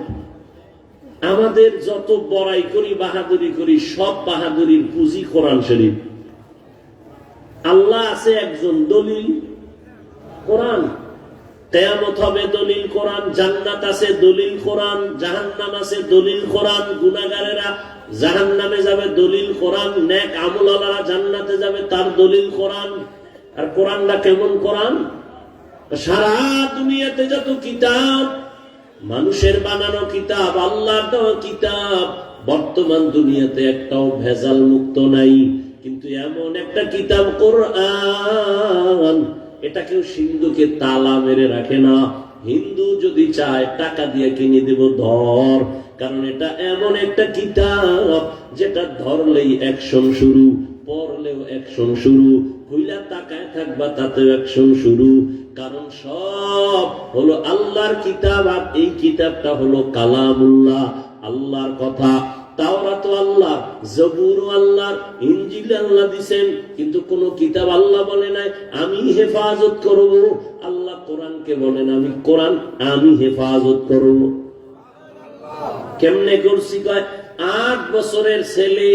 আমাদের যত বড়াই করি, বাহাদুরি করি, সব বাহাদুরির পুঁজি কোরআন শরীফ। আল্লাহ আছে একজন, দলিল কোরআন। কিয়ামত হবে দলিল কোরআন, জান্নাত আছে দলিল কোরআন, জাহান্নাম আছে দলিল কোরআন, গুনাহগারেরা জাহান্নামে যাবে দলিল কোরআন, নেক আমলওয়ালারা জান্নাতে যাবে তার দলিল কোরআন। আর কোরআনটা কেমন কোরআন? সারা দুনিয়াতে যত কিতাব, মানুষের বানানো কিতাব, আল্লাহর দেওয়া কিতাব, বর্তমান দুনিয়াতে একটাও ভেজাল মুক্ত নাই। কিন্তু এমন একটা কিতাব কোরআন, এটা কেউ সিন্ধুকে তালা মেরে রাখে না। হিন্দু যদি চায় টাকা দিয়ে কিনে দেব, ধর, কারণ এটা এমন একটা কিতাব যেটা ধরলেই অ্যাকশন শুরু, পড়লেও অ্যাকশন শুরু, হইলা তাকায় থাকবা তাতেও অ্যাকশন শুরু। কারণ সব হলো আল্লাহর কিতাব, আর এই কিতাবটা হলো কালামুল্লাহ, আল্লাহর কথা। তাওরাত আল্লাহ, জবুর আল্লাহ, ইনজিল আল্লাহ দিবেন, কিন্তু কোন কিতাব আল্লাহ বলে নাই আমি হেফাজত করব। আল্লাহ কোরআনকে বলেন আমি হেফাজত করব। কেমনে করছি? কয় 8 বছরের ছেলে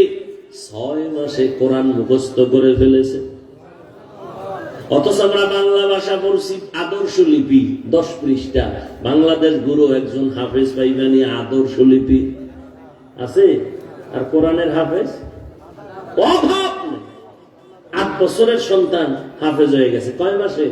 6 মাসে কোরআন মুখস্থ করে ফেলেছে। অথচ আমরা বাংলা ভাষা পড়ছি আদর্শ লিপি 10 পৃষ্ঠা। বাংলাদেশ গুরু একজন হাফেজ পাইবানি আদর্শ লিপি আছে, আর কোরআনের হাফেজ অভাব নেই। 8 বছরের সন্তান হাফেজ হয়ে গেছে কয় মাসে?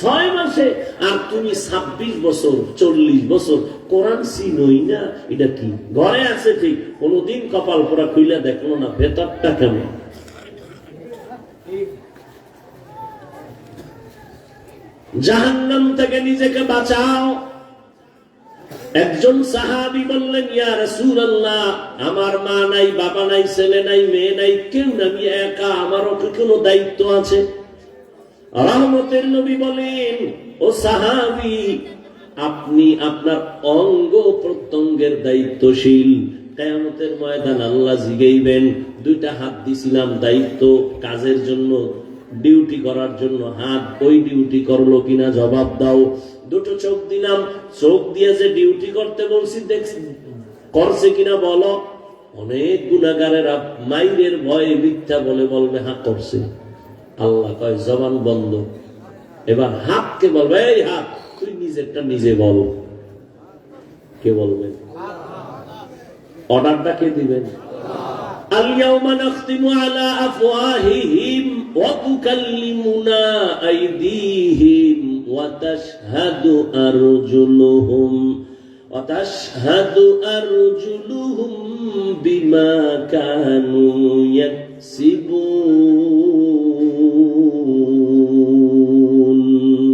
6 মাসে। আর তুমি 26 বছর 40 বছর কোরআন চিনোই না, এটা কি? ঘরে আছে ঠিক, কোনদিন কপাল পোড়া খুইলা দেখলো না ভেতরটা কেমন। জাহান্নাম থেকে নিজেকে বাঁচাও। একজন সাহাবী বললেন, ইয়া রাসূলুল্লাহ, আমার মা নাই, বাবা নাই, ছেলে নাই, মেয়ে নাই, কেউ না, আমি একা, আমারও কি কোনো দায়িত্ব আছে? রহমতের নবী বলেন, ও সাহাবী, আপনি আপনার অঙ্গ প্রত্যঙ্গের দায়িত্বশীল। কিয়ামতের ময়দান আল্লাহ জিগাইবেন, 2টা হাত দিছিলাম দায়িত্ব কাজের জন্য, ডিউটি করার জন্য, হাত ওই ডিউটি করলো কিনা জবাব দাও। 2টো চোখ দিলাম, চোখ দিয়ে যে ডিউটি করতে বলছি দেখছি করছে কিনা বলো। অনেক গুনাহগারেরা মাইরের ভয়ে মিথ্যা বলে বলবে হ্যাঁ করছে। আল্লাহ কয় জবান বন্ধ। এবার হাতকে বলবে, এই হাত তুই নিজেরটা নিজে বল। কে বলবেন? অর্ডারটা কে দিবেন? اليوم نختم على أفواههم وتكلمنا أيديهم وتشهد أرجلهم بما كانوا يكسبون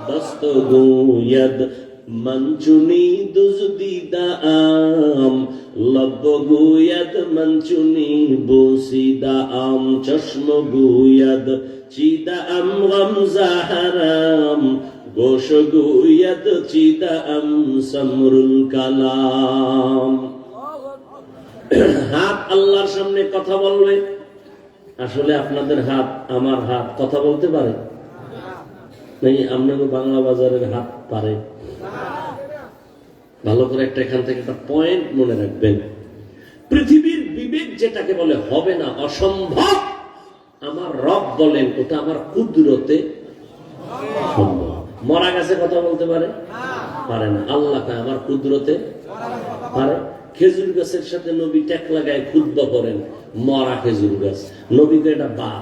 دستگوید منچونی دزدیده ام لب گوید منچونی بوسیده ام چشم گوید چیده ام غمزه حرام গোশ গুয়াদ চিদা আম সামরুল কালাম। হাত আল্লাহর সামনে কথা বলবে। আসলে আপনাদের হাত আমার হাত কথা বলতে পারে নাই? আপনাকে বাংলা বাজারের হাত পারে? ভালো করে একটা এখান থেকে একটা পয়েন্ট মনে রাখবেন। পৃথিবীর বিবেক যেটাকে বলে হবে না, অসম্ভব, আমার রব বলেন ওটা আমার কুদরতে সম্ভব। মরা গাছে কথা বলতে পারে? পারে না। আল্লাহ আমার কুদরতে পারে। খেজুর গাছের সাথে নবী ট্যাক লাগায় খুতবা করেন, মরা খেজুর গাছ। নবীকে এটা বা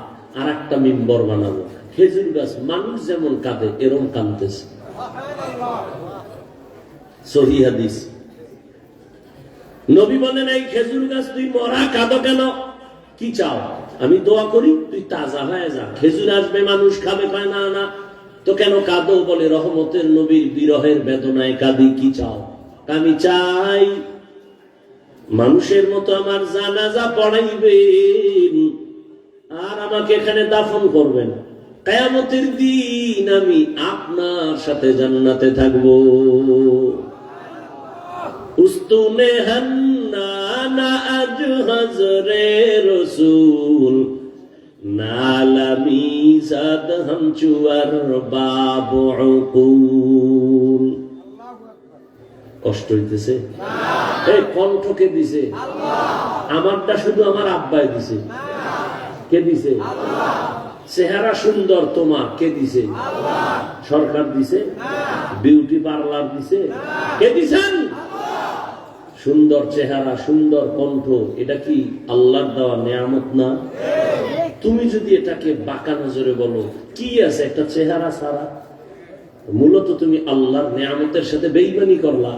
আর একটা মিম্বর বানাবো। খেজুর গাছ মানুষ যেমন কাঁদে এরকম কাঁদতেছে। সহিহ হাদিস। নবী বলেন, এই খেজুর গাছ তুই মরা কাঁদো কেন? কি চাও? আমি দোয়া করি তুই তাজা হয়ে যা, খেজুর আসবে মানুষ খাবে। কয় না না, তো কেন কাঁদো? বলে রহমতের নবীর বিরহের বেদনায় কাঁদি। কি চাও? আমি চাই মানুষের মতো আমার জানাজা পড়াইবেন আর আমাকে এখানে দাফন করবেন। কিয়ামতের দিন আমি আপনার সাথে জান্নাতে থাকবো। উস্তুনে হান্নানা আজ হজরে রসুল নালামি জাদ হামচুয়ার বাবু উকুল। কষ্ট হইতেছে? এই কণ্ঠকে দিছে আমারটা শুধু আমার আব্বাই দিছে। কে দিছে? চেহারা সুন্দর তোমার কে দিছে? সরকার দিছে? বিউটি পার্লার দিছে? কে দিছেন? সুন্দর চেহারা, সুন্দর কণ্ঠ, এটা কি আল্লাহর দেওয়া নিয়ামত না? তুমি যদি এটাকে বাঁকা নজরে বলো, কি আছে একটা চেহারা ছাড়া? মূলত তুমি আল্লাহর নিয়ামতের সাথে বেঈমানি করলা।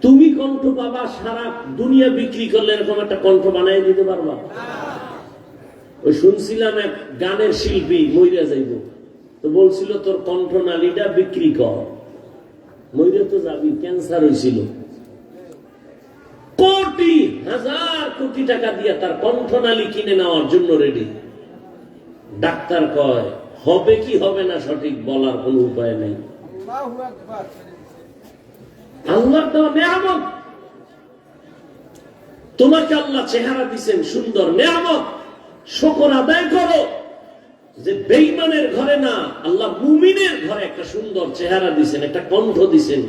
তুমি কণ্ঠ পাবা, সারা দুনিয়া বিক্রি করলে এরকম একটা কণ্ঠ বানাই দিতে পারবা? ওই শুনছিলাম এক গানের শিল্পী মইরা যাইব, তো বলছিল তোর কণ্ঠনালীটা বিক্রি কর। মইরা তো যাবি, ক্যান্সার হয়েছিল, কোটি হাজার কোটি টাকা দিয়ে তার কণ্ঠনালী কিনে নেওয়ার জন্য রেডি। ডাক্তার কয় হবে কি হবে না সঠিক বলার কোন উপায় নেই। আল্লাহর দেওয়া নিয়ামত। তোমাকে আল্লাহ চেহারা দিচ্ছেন সুন্দর নিয়ামত, শুকর আদায় করো যে বেঈমানের ঘরে না, আল্লাহ মুমিনের ঘরে একটা সুন্দর চেহারা দিচ্ছেন, একটা কণ্ঠ দিচ্ছেন।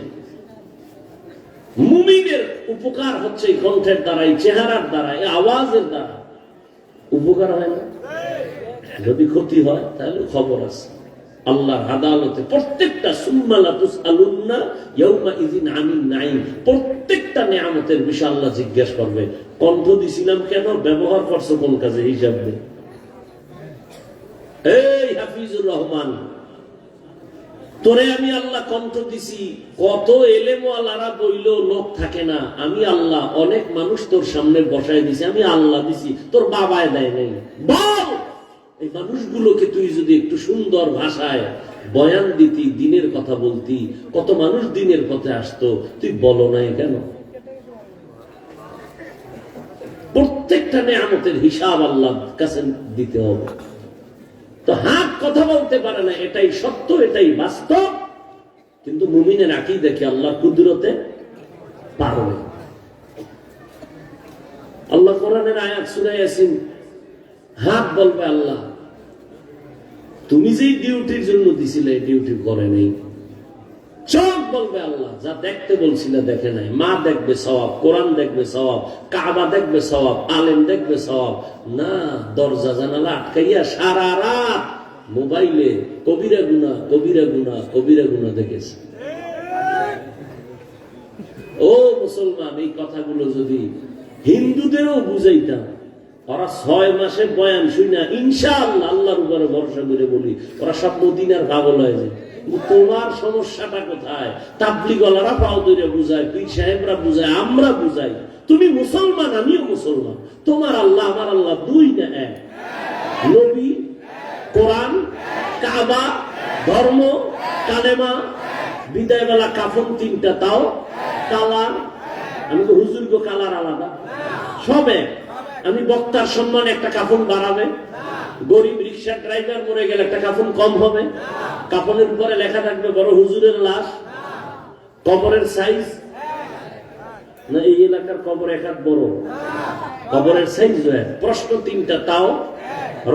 মুমিনের উপকার হচ্ছে এই কণ্ঠের দ্বারা, এই চেহারার দ্বারা, এই আওয়াজের দ্বারা। উপকার হয় না? যদি ক্ষতি হয় তাহলে খবর আছে আল্লাহর আদালতে। প্রত্যেকটা সুম্মালা তুসআলুন্না ইয়াউমা ইযিন আনিন নাঈম, প্রত্যেকটা নিয়ামতের বিষয়ে আল্লাহ জিজ্ঞাসা করবে। কণ্ঠ দিছিলাম কেন? ব্যবহার করছো কোন কাজে? হিসাব নেই। এই হাফিজুর রহমান, তোরে আমি আল্লাহ কণ্ঠ দিছি, কত এলেমওয়ালারা বইল লোক থাকে না, আমি আল্লাহ অনেক মানুষ তোর সামনে বসাই দিছি, আমি আল্লাহ দিছি, তোর বাবায় দেয় নাই। বল, এই মানুষগুলোকে তুই যদি একটু সুন্দর ভাষায় বয়ান দিতি, দিনের কথা বলতি, কত মানুষ দিনের পথে আসতো, তুই বলো নাই কেন? প্রত্যেকটা নেয়ামতের হিসাব আল্লাহর কাছে দিতে হবে। তো হাত কথা বলতে পারে না, এটাই সত্য, এটাই বাস্তব, কিন্তু মুমিনের আঁকি দেখে আল্লাহ কুদরতে পারবে। আল্লাহ কোরআনের আয়াত সূরা ইয়াসিন, হাত বলবে আল্লাহ তুমি যেই ডিউটির জন্য দিছিলে ডিউটি করে নেই। চোখ বলবে আল্লাহ যা দেখতে বলছিলে দেখে নাই। মা দেখবে সওয়াব, কোরআন দেখবে সওয়াব, কাবা দেখবে সওয়াব, আলেম দেখবে সওয়াব। না, দরজা জানালা আটকাইয়া সারা রাত মোবাইলে কবিরা গুনাহ, কবিরা গুনাহ, কবিরা গুনাহ দেখেছে। ও মুসলমান, এই কথাগুলো যদি হিন্দুদেরও বুঝাইতাম, ওরা 6 মাসে বয়ান শুনা ইনশাআল্লাহ আল্লাহর উপরে ভরসা করে বলি, ওরা সব মদিনার পাগল হয়ে যায়। তোমার সমস্যাটা কোথায়? তাবলীগওয়ালারা পাও ধরে বুঝায়, পীর সাহেবরা বুঝায়, আমরা বুঝাই। তুমি মুসলমান, আমিও মুসলমান। তোমার আল্লাহ আমার আল্লাহ দুই না এক? নবী, কোরআন, কাবা, ধর্ম, কালেমা, বিদায় বেলা কাফন 3টা, তাও কালার। আমি তো হুজুর গো কালার আলাদা, সব এক। আমি বক্তার সম্মান একটা কাফন বাড়াবে, গরিব রিক্সা ড্রাইভার মরে গেলে একটা কাফন কম হবে। কাফনের উপরে লেখা থাকবে বড় হুজুরের লাশ, কবরের সাইজ না, এই এলাকার কবর এক হাত বড়, কবরের সাইজ। প্রশ্ন 3টা, তাও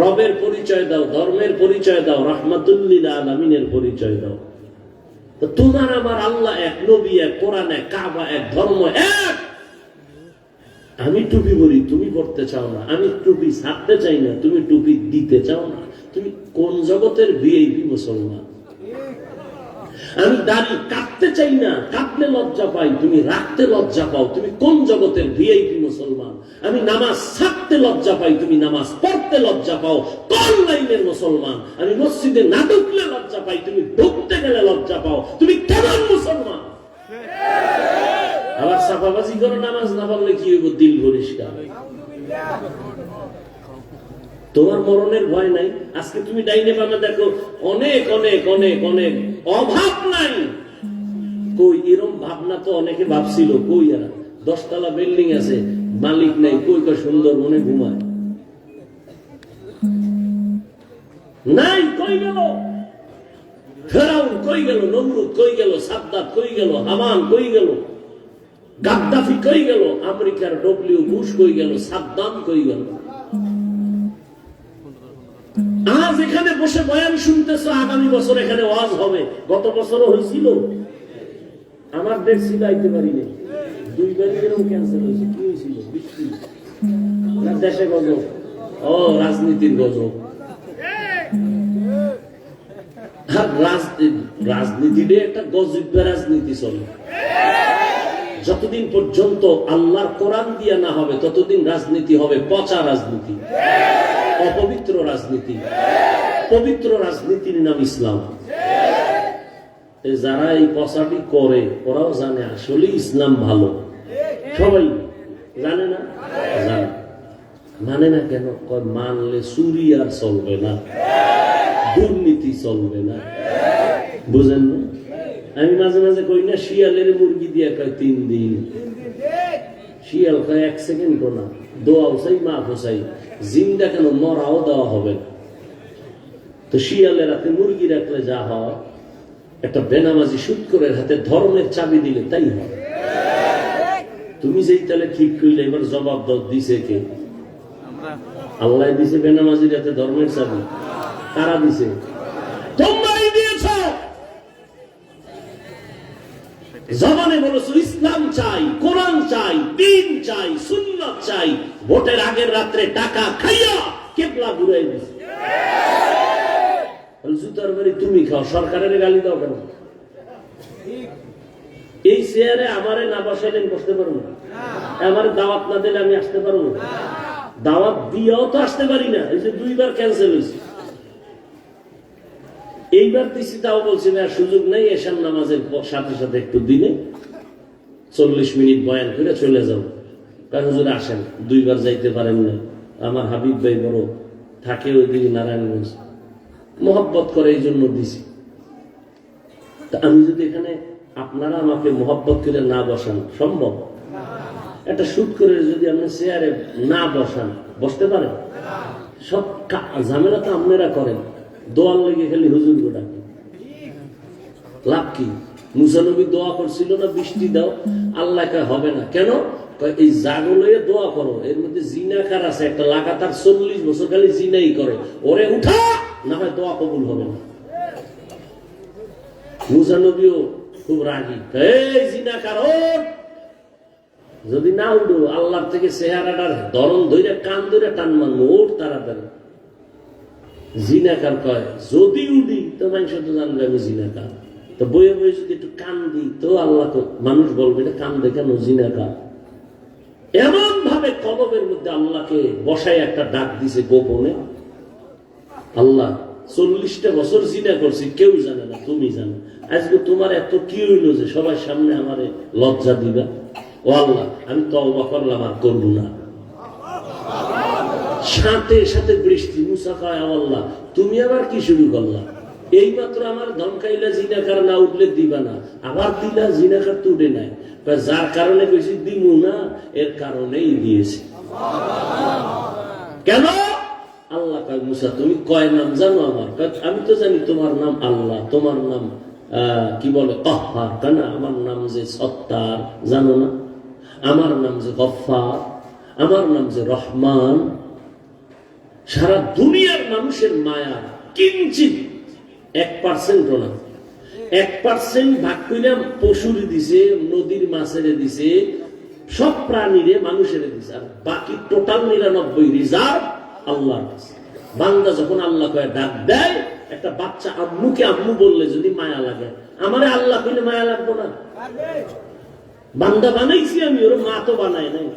রবের পরিচয় দাও, ধর্মের পরিচয় দাও, রাহমাতুল লিল আলামিনের পরিচয় দাও। তো তোমার আমার আল্লাহ এক, নবী এক, কোরআন এক, কাবা এক, ধর্ম এক। আমি টুপি পরি, তুমি পড়তে চাও না। আমি টুপি ছাড়তে চাই না, তুমি টুপি দিতে চাও না। তুমি কোন জগতের ভিআইপি মুসলমান? আমি দাড়ি কাটতে চাই না, কাটলে লজ্জা পাই, তুমি রাখতে লজ্জা পাও। তুমি কোন জগতের ভিআইপি মুসলমান? আমি নামাজ ছাড়তে লজ্জা পাই, তুমি নামাজ পড়তে লজ্জা পাও। কোন লাইনের মুসলমান? আমি মসজিদে না ঢুকলে লজ্জা পাই, তুমি ঢুকতে গেলে লজ্জা পাও। তুমি কেমন মুসলমান? আবার সাফাবাজি করে নামাজ না পড়লে কি হইব? দিল পরিষ্কার। তোমার মরণের ভয় নাই। আজকে তুমি ডাইনে বামে দেখো, অনেক অনেক অনেক অনেক অভাব নাই। কই এরকম ভাবনা তো অনেকে ভাবছিল, কই এরা 10 তলা বিল্ডিং আছে, মালিক নাই, কই কই সুন্দর মনে ঘুমায় নাই। কই গেল ফেরাউন? কই গেল নমরুদ? কই গেল সাদ্দাত? কই গেল হামান? কই গেল গাদ্দাফি? কই গেল আমেরিকার ডব্লিউ বুশ? কই গেল সাদ্দাম? কই গেল? আজ এখানে বসে বয়ান শুনতেছো, আগামী বছর এখানে ওয়াজ হবে। গত বছরও হয়েছিল, আমার দেশ ছিল, আইতে পারিনি। 2 বারই এরকম ক্যান্সেল হয়েছে। কি হয়েছিল? বৃষ্টি, দেশে গজব, ও রাজনীতির গজব। রাজনীতিটা একটা গজব রাজনীতি চলে। যতদিন পর্যন্ত আল্লাহর কোরআন দিয়া না হবে ততদিন রাজনীতি হবে পচা রাজনীতি, অপবিত্র রাজনীতি। পবিত্র রাজনীতির নাম ইসলাম। যারা এই পচাটি করে ওরাও জানে আসলে ইসলাম ভালো। সবাই জানে না? জানে। মানে না কেন? মানলে চুরি আর চলবে না, দুর্নীতি চলবে না। বুঝেন না? আমি মাঝে মাঝে কই না, শিয়ালের মুরগি দিয়ে কয় 3 দিন। শিয়াল কয় 1 সেকেন্ড না, দোয়াও চাই, মাফও চাই, জিন্দা কেন মরাও দেওয়া হবে। তো শিয়ালের হাতে মুরগি রাখলে যা হয়, একটা বেনামাজি সুৎখোরের হাতে ধর্মের চাবি দিলে তাই হয়। তুমি যেই তাহলে ঠিক কইলে, এবার জবাব দিছে কে? আল্লাহ দিছে বেনামাজির হাতে ধর্মের চাবি? কারা দিছে? তোমরাই দিয়েছ। জবানে বলেছো ইসলাম চাই, কোরআন চাই, দ্বীন চাই, সুন্নাত চাই। ভোটের আগের রাত্রে টাকা খাইয়া কেবলা ঘুরাই দিছে। জুতার বাড়ি তুমি খাও, সরকারের গালি দাও কেন? এই চেয়ারে আমারে না বসাইলেন বসতে পারবো না, আমার দাওয়াত না দিলে আমি আসতে পারবো না, দাওয়াত দিয়েও তো আসতে পারি না। এই যে 2 বার ক্যান্সেল হয়েছে। এইবার দিছি, তাও বলছি না সুযোগ নেই, এশার নামাজের সাথে সাথে একটু দিনে 40 মিনিট বয়ান করে চলে যাও। হুজুর আসেন, 2 বার যাইতে পারেন না। আমার হাবিব ভাই বড় থাকে ওইদিকে নারায়ণগঞ্জ, মহব্বত করে এই জন্য দিছি। তা আমি যদি এখানে আপনারা আমাকে মহব্বত করে না বসান, সম্ভব? একটা শুট করে যদি আপনি চেয়ারে না বসান, বসতে পারেন? সব ঝামেলা তো আপনারা করেন, দোয়ার লেগে খালি হুজুর গোটা। লাভ কি? মুসা নবী দোয়া করছিল না, বৃষ্টি দাও, আল্লাহ হবে না কেন? এই জাগো লইয়ে দোয়া করো, এর মধ্যে জিনাকার আছে একটা, লাগাতার 40 বছর খালি জিনাই করে, ওরে উঠা, না হয় দোয়া কবুল হবে না। মুসা নবীও খুব রাগী, এই জিনাকার যদি না উঠো, আল্লাহর থেকে চেহারাটার ধরন ধরে কান ধরে টান মানবো, ওর তাড়াতাড়ি। জিনাকার কয় যদি উঠি তো মানুষ তো জানবে আমি জিনাকার, তো বইয়ে বইয়ে যদি একটু কান দিই তো আল্লাহ মানুষ বলবে এটা কান দেখানো জিনাকার। এমন ভাবে কলবের মধ্যে আল্লাহকে বসায় একটা ডাক দিছে গোপনে। আল্লাহ 40টা বছর জিনা করছি, কেউ জানে না, তুমি জানো। আজকে তোমার এত কি হইলো যে সবার সামনে আমারে লজ্জা দিবা? ও আল্লাহ, আমি তওবা করলাম, আর করব না। সাথে সাথে বৃষ্টি। মুসা কয় আল্লাহ, তুমি আবার কি শুরু করলা? এই মাত্র আমার ধমকাইলা জিনাকার না উঠলে দিবা না, আবার দিলা জিনাকার তো উঠে নাই। যার কারণে কইছি দিমু না, এর কারণেই দিয়েছি। কেন? আল্লাহ কয় মুসা তুমি কয় নাম জানো আমার? আমি তো জানি তোমার নাম আল্লাহ, তোমার নাম কি বলে কাহ্হার, কেন? আমার নাম যে সত্তার জানো না? আমার নাম যে গফফার, আমার নাম যে রহমান। সারা দুনিয়ার মানুষের মায়া কিঞ্চিত 1% না, 1% ভাগ করে পশুরে দিছে, নদীর মাছের দিছে, সব প্রাণীরে মানুষের দিছে, আর বাকি টোটাল 99 রিজার্ভ আল্লাহর কাছে। বান্দা যখন আল্লাহ কয়ে ডাক দেয়, একটা বাচ্চা আম্মুকে আম্মু বললে যদি মায়া লাগে, আমারে আল্লাহ কইলে মায়া লাগবো না? বান্দা বানাইছি আমি, ওর মা তো বানায় নাই।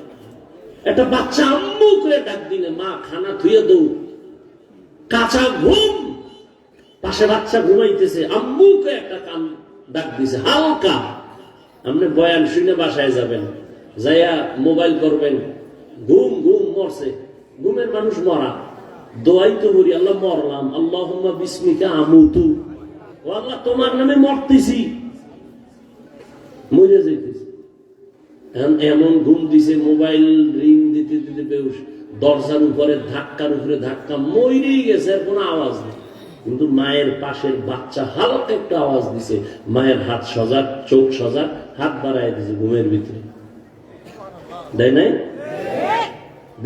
একটা বাচ্চা আম্মু করে ডাক দিলে মা খানা ধুয়ে দৌড়, কাঁচা ঘুম, পাশে বাচ্চা ঘুমাইতেছে, আম্মুকে একটা কান ডাক দিছে হালকা। আপনি বয়ান শুনে বাসায় যাবেন, যাইয়া মোবাইল করবেন, ঘুম ঘুম মরছে, ঘুমের মানুষ মরা, দোয়াই তো করি আল্লাহ মরলাম, আল্লাহুম্মা বিসমিকা আমুতু, ও আল্লাহ তোমার নামে মরতেছি, মরে যাইতেছি। এমন ঘুম দিছে, মোবাইল রিং দিতে দিতে বেউস, দরজার উপরে ধাক্কার উপরে ধাক্কা, মরেই গেছে, আর কোনো আওয়াজ নেই। কিন্তু মায়ের পাশের বাচ্চা হালকা একটা আওয়াজ দিছে, মায়ের হাত সজাগ, চোখ সজাগ, হাত বাড়ায় দিছে ঘুমের ভিতরে, দেয় নাই?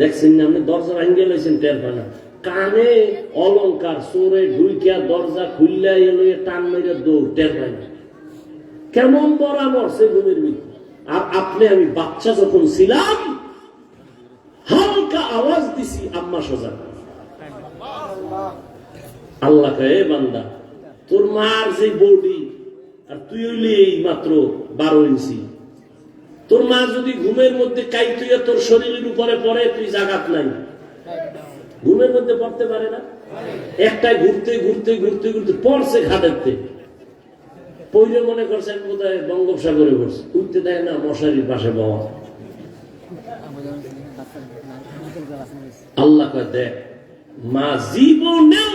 দেখছেন না আপনি? দরজা ভাঙ্গে লইছেন, টের পায় না। কানে অলংকার চোরে ঢুইকিয়া দরজা খুললা এলো, টান মেরে দৌড়, টের পায় না। কেমন বড়া মরছে ঘুমের ভিতরে। আর আপনি আমি বাচ্চা যখন ছিলাম, হালকা আওয়াজ দিছি, আম্মা সজাগ। আল্লাহ কয়ে বান্দা, তোর মার যে বডি, আর তুই হইলি এই মাত্র 12 ইঞ্চি, তোর মা যদি ঘুমের মধ্যে কাইতুইয়া তোর শরীরের উপরে পড়ে, তুই জাগাত নাই, ঘুমের মধ্যে পড়তে পারে না। একটাই ঘুরতে ঘুরতে ঘুরতে ঘুরতে পড়ছে ঘাটেতে, পইরে মনে করছে আমি বোধহয় বঙ্গোপসাগরে পড়ছে, উঠতে দেয় না, মশারির পাশে বাবা। আল্লাহ কয় দেখ, মা জীবনেও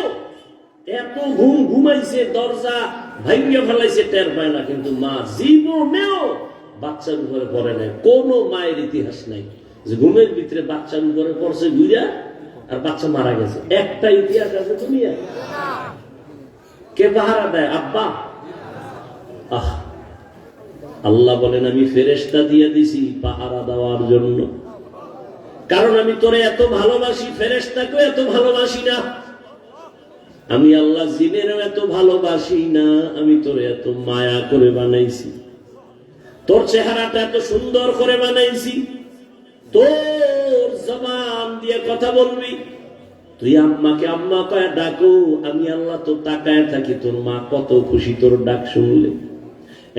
এত ঘুম ঘুমাইছে, দরজা ভাইয়া ফেলাইছে, টের পায় না, কিন্তু মা জীবনেও বাচ্চার উপরে পড়ে নাই। কোন মায়ের ইতিহাস নাই যে ঘুমের ভিতরে বাচ্চার উপরে পড়ছে ঘুরা আর বাচ্চা মারা গেছে। একটা ইতিহাস আছে দুনিয়া। কে পাহারা দেয়? আব্বা। আহ, আল্লাহ বলেন আমি ফেরেশতা দিয়ে দিছি পাহারা দেওয়ার জন্য, কারণ আমি তোরে এত ভালোবাসি, ফেরেশতাকে এত ভালোবাসি না। আমি আল্লাহ জিনেরও এত ভালোবাসি না, আমি তোরে এত মায়া করে বানাইছি, তোর চেহারাটা এত সুন্দর করে বানাইছি, তোর জবান দিয়ে কথা বলবি, তুই আম্মাকে আম্মা কয়ে ডাকো, আমি আল্লাহ তো তাকায় থাকি তোর মা কত খুশি তোর ডাক শুনলে।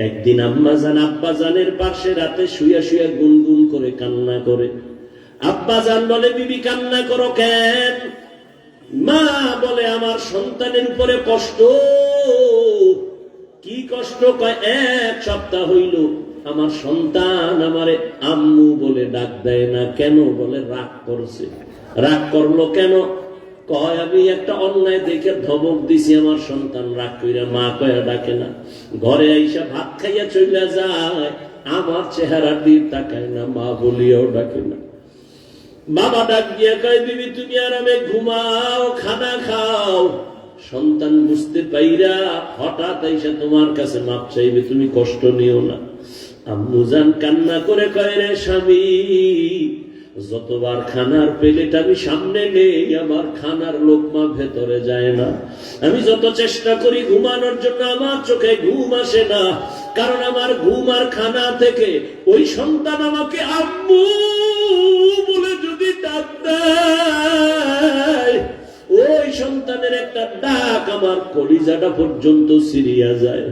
একদিন আম্মা জান আব্বা জানের পাশে রাতে শুয়ে শুয়ে গুনগুন করে কান্না করে। আব্বা জান বলে বিবি কান্না করো কেন? মা বলে আমার সন্তানের উপরে কষ্ট। কি কষ্ট? কয় 1 সপ্তাহ হইল আমার সন্তান আমারে আম্মু বলে ডাক দেয় না। কেন? বলে রাগ করছে। রাগ করলো কেন? কয় আমি একটা অন্যায় দেখে ধমক দিছি, আমার সন্তান রাগ কইরা মা কয়া ডাকে না। ঘরে আইসা ভাত খাইয়া চলে যায়, আমার চেহারা দিয়ে তাকায় না, মা বলিয়াও ডাকে না। বাবা ডাক দিয়া কয় বিবি তুমি আরামে ঘুমাও, খানা খাও। সন্তান বুঝতে পাইরা হঠাৎ আইসা তোমার কাছে মাপ চাইবে, তুমি কষ্ট নিও না। আম্মু জান কান্না করে কয় রে স্বামী, যতবার খানার প্লেট আমি সামনে নেই আমার খানার লোকমা ভেতরে যায় না। আমি যত চেষ্টা করি ঘুমানোর জন্য আমার চোখে ঘুম আসে না, কারণ আমার ঘুম আর খানা থেকে ওই সন্তান আমাকে আম্মু বলে যদি ডাক দেয়, ওই সন্তানের একটা ডাক আমার কলিজাটা পর্যন্ত ছিঁড়িয়া যায়।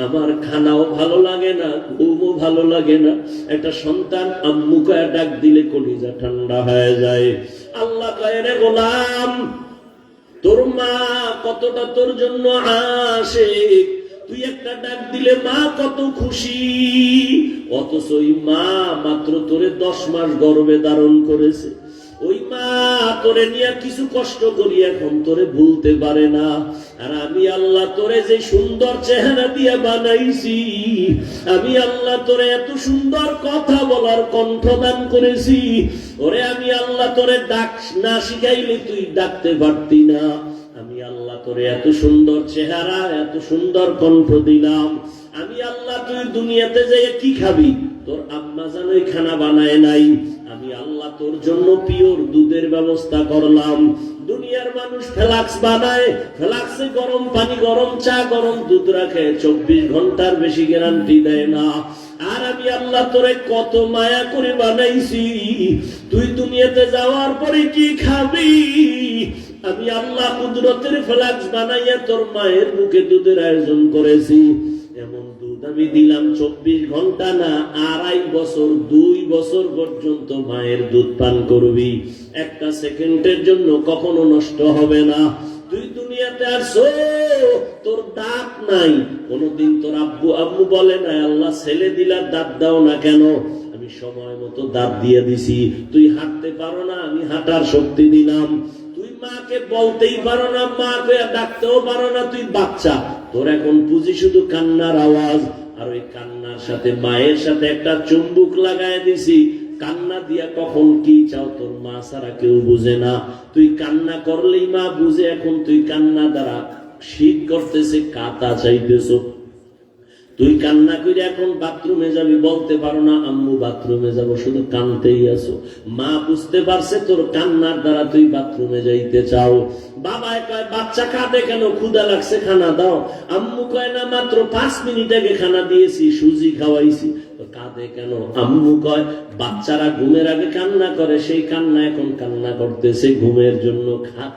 আমার খানাও ভালো লাগে না, ঘুমও ভালো লাগে না। একটা সন্তান আম্মু কয়া ডাক দিলে কলিজা ঠান্ডা হয়ে যায়। আল্লাহ কয় রে গোলাম, তোর মা কতটা তোর জন্য আশিক, তুই একটা ডাক দিলে মা কত খুশি। অথচ ওই মা মাত্র তোরে 10 মাস গর্ভে ধারণ করেছে। ওই মা তোরে নিয়ে কিছু কষ্ট করি এখন তোরে ভুলতে পারে না। আর আমি আল্লাহ তোরে যে সুন্দর চেহারা দিয়া বানাইছি, আমি আল্লাহ তোরে এত সুন্দর কথা বলার কণ্ঠ দান করেছি, ওরে আমি আল্লাহ তোরে ডাক না শিখাইলে তুই ডাকতে পারতি না। আমি আল্লাহ তোরে এত সুন্দর চেহারা, এত সুন্দর কণ্ঠ দিলাম। আমি আল্লাহ তুই দুনিয়াতে যেয়ে কি খাবি? তোর আম্মা জানো খানা বানায় নাই। আমি আল্লাহ তোর জন্য পিওর দুধের ব্যবস্থা করলাম। দুনিয়ার মানুষ ফ্লাক্স বানায়, ফ্লাক্সে গরম পানি, গরম চা, গরম দুধ রাখে, 24 ঘন্টার বেশি গ্যারান্টি দেয় না। আর আমি আল্লাহ তোরে কত মায়া করে বানাইছি, তুই দুনিয়াতে যাওয়ার পরে কি খাবি? আমি আল্লাহ কুদরতের ফ্লাক্স বানাইয়া তোর মায়ের মুখে দুধের আয়োজন করেছি। এমন দুধ আমি দিলাম 24 ঘন্টা না, 2.5 বছর, 2 বছর পর্যন্ত মায়ের দুধ পান করবি। একটা সেকেন্ডের জন্য কখনো নষ্ট হবে না। তুই দুনিয়াতে আসো, তোর দাঁত নাই, কোনদিন তোর আব্বু আম্মু বলে না আল্লাহ ছেলে দিলা দাঁত দাও না কেন? আমি সময় মতো দাঁত দিয়ে দিছি। তুই হাঁটতে পারো না, আমি হাঁটার শক্তি দিলাম। তুই মাকে বলতেই পারো না, মা কইয়া ডাকতেও পারো না, তুই বাচ্চা। তোর এখন পুঁজি শুধু কান্নার আওয়াজ। আর ওই কান্নার সাথে মায়ের সাথে একটা চুম্বুক লাগায় দিছি। কান্না দিয়া কখন কি চাও তোর মা ছাড়া কেউ বুঝে না। তুই কান্না করলেই মা বুঝে। এখন তুই কান্না দ্বারা শীত করতেছে, কাতা চাইতেছ। তুই কান্না করে এখন বাথরুমে যাবি, বলতে পারো না আম্মু বাথরুমে যাবো, শুধু কানতেই আছো। মা বুঝতে পারছে তোর কান্নার দ্বারা তুই বাথরুমে যাইতে চাও। বাবা কয় বাচ্চা কাঁদে কেন? ক্ষুধা লাগছে, খানা দাও। আম্মু কয় না মাত্র 5 মিনিট আগে খানা দিয়েছি, সুজি খাওয়াইছি। কাঁদে কেন? আম্মু কয় বাচ্চারা ঘুমের আগে কান্না করে, সেই কান্না এখন কান্না করতেছে ঘুমের জন্য,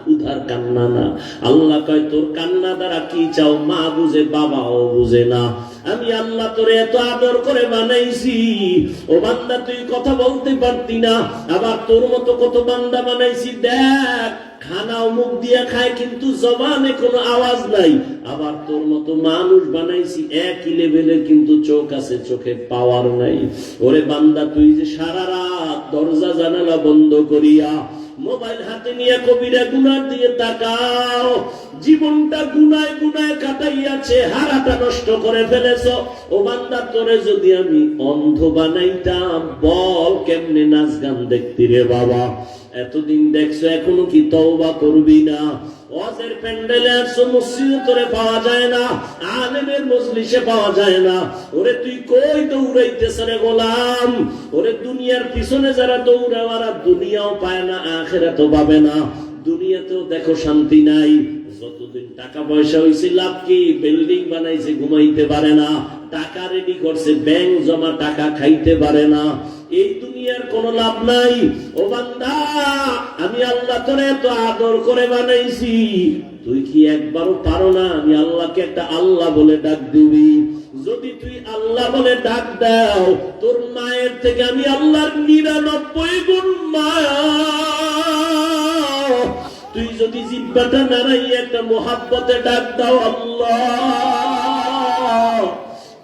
ক্ষুধার কান্না না। আল্লাহ কয় তোর কান্না দ্বারা কি চাও? মা বুঝে, বাবাও বুঝে না। আমি আল্লাহ তোরে এত আদর করে বানাইছি, ও বান্দা তুই কথা বলতে পারতি না। আবার তোর মতো কত বান্দা বানাইছি, দেখ খানাও মুখ দিয়া খায় কিন্তু জবানে কোনো আওয়াজ নাই। আবার তোর মতো মানুষ বানাইছি একই লেভেলে, কিন্তু চোখ আছে, চোখে পাওয়ার নাই। ওরে বান্দা তুই যে সারা রাত দরজা জানালা বন্ধ করিয়া মোবাইল হাতে নিয়ে কবিরা গুনার দিয়ে তাকাও, জীবনটা গুনায় গুনায় কাটাইয়াছে, হারাটা নষ্ট করে ফেলেছ। ও বান্দা তোরে যদি আমি অন্ধ বানাইতাম, বল কেমনে নাচ গান দেখতি রে বাবা? এতদিন দেখছো, এখনো কি তওবা করবি না? ওয়াজের প্যান্ডেলে আসছো, মসজিদে তোরে পাওয়া যায় না, আলেমের মজলিসে পাওয়া যায় না। ওরে তুই কই দৌড়াইতেছ রে গোলাম? ওরে দুনিয়ার পিছনে যারা দৌড়ায় ওরা দুনিয়াও পায় না, আখিরাতও পাবে না। দুনিয়াতেও দেখো শান্তি নাই। যতদিন টাকা পয়সা হইছে লাভ কি? বিল্ডিং বানাইছে, ঘুমাইতে পারে না। টাকা রেডি করছে, ব্যাংক জমা, টাকা খাইতে পারে না। এই দুনিয়ার কোন লাভ নাই। ও বান্দা আমি আল্লাহ তোরে এত আদর করে বানাইছি, তুই কি একবারও পারো না আমি আল্লাহকে একটা আল্লাহ বলে ডাক দিবি? যদি তুই আল্লাহ বলে ডাক দাও, তোর মায়ের থেকে আমি আল্লাহর 99 গুণ মায়া। তুই যদি যদি জিহ্বাটা নাড়াইয়া একটা মোহাব্বতে ডাক দাও আল্লাহ,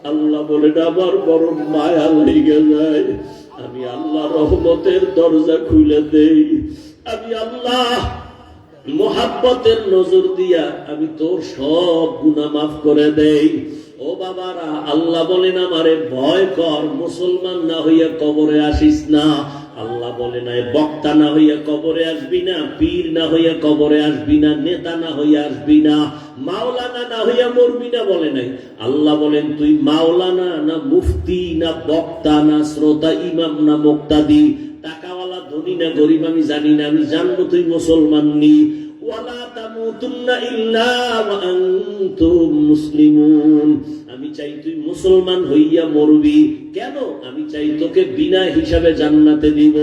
আল্লাহ বলে আমার বড় মায়া লেগে যায়, আমি আল্লাহ রহমতের দরজা খুলে দেই, আমি আল্লাহ মোহাব্বতের নজর দিয়া আমি তোর সব গুনাহ মাফ করে দেই। ও বাবারা, আল্লাহ বলেন আমারে ভয় কর, মুসলমান না হইয়া কবরে আসিস না। আল্লাহ বলে নাই বক্তা না হইয়া কবরে আসবি না, পীর না হইয়া কবরে আসবি না, নেতা না হইয়া আসবি না, মাওলানা না হইয়া মরবি না বলে নাই। আল্লাহ বলেন তুই মাওলানা না মুফতি না বক্তা না শ্রোতা ইমাম না মুক্তাদি, টাকাওয়ালা ধনী না গরিব আমি জানি না, আমি জানবো তুই মুসলমান নি। ওয়ালা তামুতুন্না ইল্লা ওয়া আনতুম মুসলিমুন, আমি চাই তুই মুসলমান হইয়া মরবি। কেন? আমি চাই তোকে বিনা হিসাবে জান্নাতে দিব।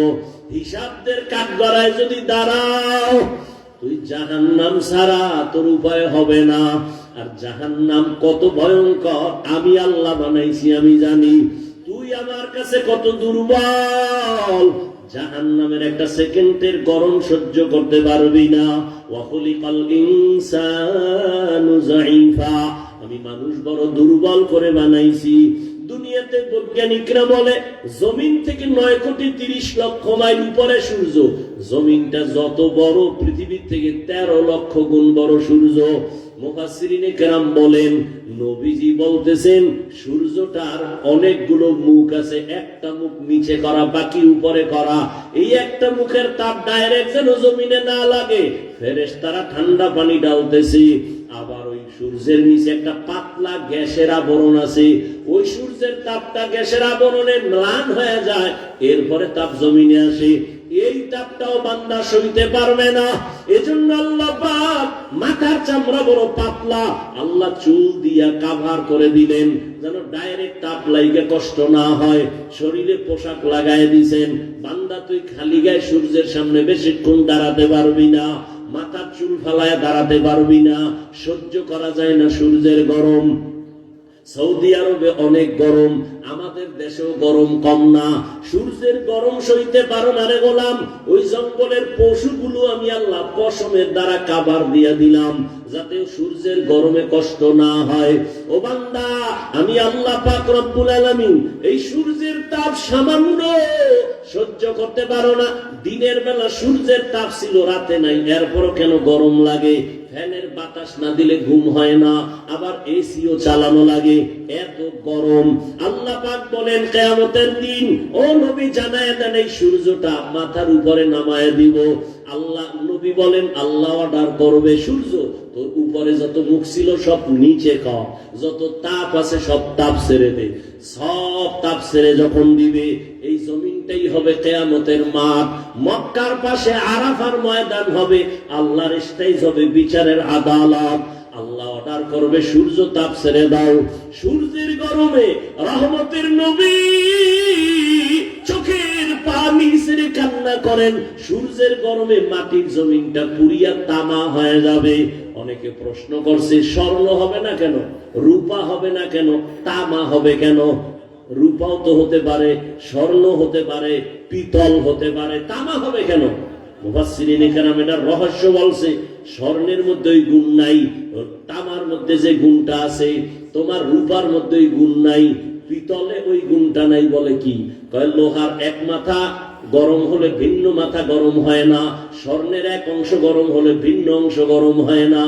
হিসাবদের কাঠগড়ায় যদি দাঁড়াও, তুই জাহান্নাম ছাড়া তোর উপায় হবে না। আর জাহান্নাম কত ভয়ঙ্কর আমি আল্লাহ বানাইছি, আমি জানি। তুই আমার কাছে কত দুর্বল, জাহান্নামের একটা সেকেন্ডের গরম সহ্য করতে পারবি না। ওয়া খুলিকাল ইনসানু যায়ীফা, আমি মানুষ বড় দুর্বল করে বানাইছি। দুনিয়াতে বৈজ্ঞানিকরা বলে জমিন থেকে 9,30,00,000 মাইল উপরে সূর্য, জমিনটা যত বড় পৃথিবীর থেকে 13 লক্ষ গুণ বড় সূর্য। মুফাসসিরিনে কেরাম বলেন নবীজি বলতেছেন সূর্যটার অনেকগুলো মুখ আছে, একটা মুখ নিচে করা বাকি উপরে করা। এই একটা মুখের তাপ ডাইরেক্ট যেন জমিনে না লাগে, ফেরেশতারা ঠান্ডা পানি ঢালতেছে। আবার ওই সূর্যের নিচে একটা পাতলা গ্যাসের আবরণ আছে, ওই সূর্যের তাপটা গ্যাসের আবরণে ম্লান হয়ে যায়, এরপরে তাপ জমিনে আসে। এই তাপটাও বান্দা সইতে পারবে না। এজন্য আল্লাহ পাক মাথার চামড়া বড় পাতলা, আল্লাহ চুল দিয়া কাভার করে দিলেন যেন ডাইরেক্ট তাপ লাইগে কষ্ট না হয়। শরীরে পোশাক লাগায় দিয়েছেন, বান্দা তুই খালি গায়ে সূর্যের সামনে বেশিক্ষণ দাঁড়াতে পারবি না, মাথার চুল ফালায় দাঁড়াতে পারবি না, সহ্য করা যায় না সূর্যের গরম। সৌদি আরবে অনেক গরম, আমাদের দেশেও গরম কম না। সূর্যের গরম সইতে পারো না রে গোলাম, ওই জঙ্গলের পশুগুলো আমি আল্লাহ পশমের দ্বারা কাবার দিয়া দিলাম যাতে সূর্যের গরমে কষ্ট না হয়। ও বান্দা, আমি আল্লাহ পাক রব্বুল আলামিন এই সূর্যের তাপ সামান্য সহ্য করতে পারো না। দিনের বেলা সূর্যের তাপ ছিল, রাতে নাই, এরপরও কেন গরম লাগে? ফ্যানের বাতাস না দিলে ঘুম হয় না, আবার এসিও চালানো লাগে, এত গরম। আল্লাহ পাক বলেন কিয়ামতের দিন ও নবী জানায় দেন এই সূর্যটা মাথার উপরে নামায় দিব। আল্লাহ নবী বলেন আল্লাহ অর্ডার করবে সূর্য তোর উপরে যত মুখ ছিল সব নিচে কর, যত তাপ আছে সব তাপ ছেড়ে দে। সব তাপ ছেড়ে যখন দিবে এই জমিনটাই হবে কিয়ামতের মাঠ। মক্কার পাশে আরাফার ময়দান হবে, আল্লাহর স্টেজ হবে, বিচারের আদালত। আল্লাহ অর্ডার করবে সূর্য তাপ ছেড়ে দাও। সূর্যের গরমে রহমতের নবী চোখের পানি ছেড়ে কান্না করেন। সূর্যের গরমে মাটির জমিনটা পুড়িয়া তামা হয়ে যাবে। অনেকে প্রশ্ন করছে স্বর্ণ হবে না কেন, রূপা হবে না কেন, তামা হবে কেন? রূপাও তো হতে পারে, স্বর্ণ হতে পারে, পিতল হতে পারে, তামা হবে কেন? মুফাসসিরিনে কেরাম এটার রহস্য বলছে স্বর্ণের মধ্যে ওই গুণ নাই, তামার মধ্যে যে গুণটা আছে, তোমার রূপার মধ্যে ওই গুণ নাই, পিতলে ওই গুণটা নাই। বলে কি কয় লোহার এক মাথা গরম হলে ভিন্ন মাথা গরম হয় না, স্বর্ণের এক অংশ গরম হলে ভিন্ন অংশ গরম হয় না,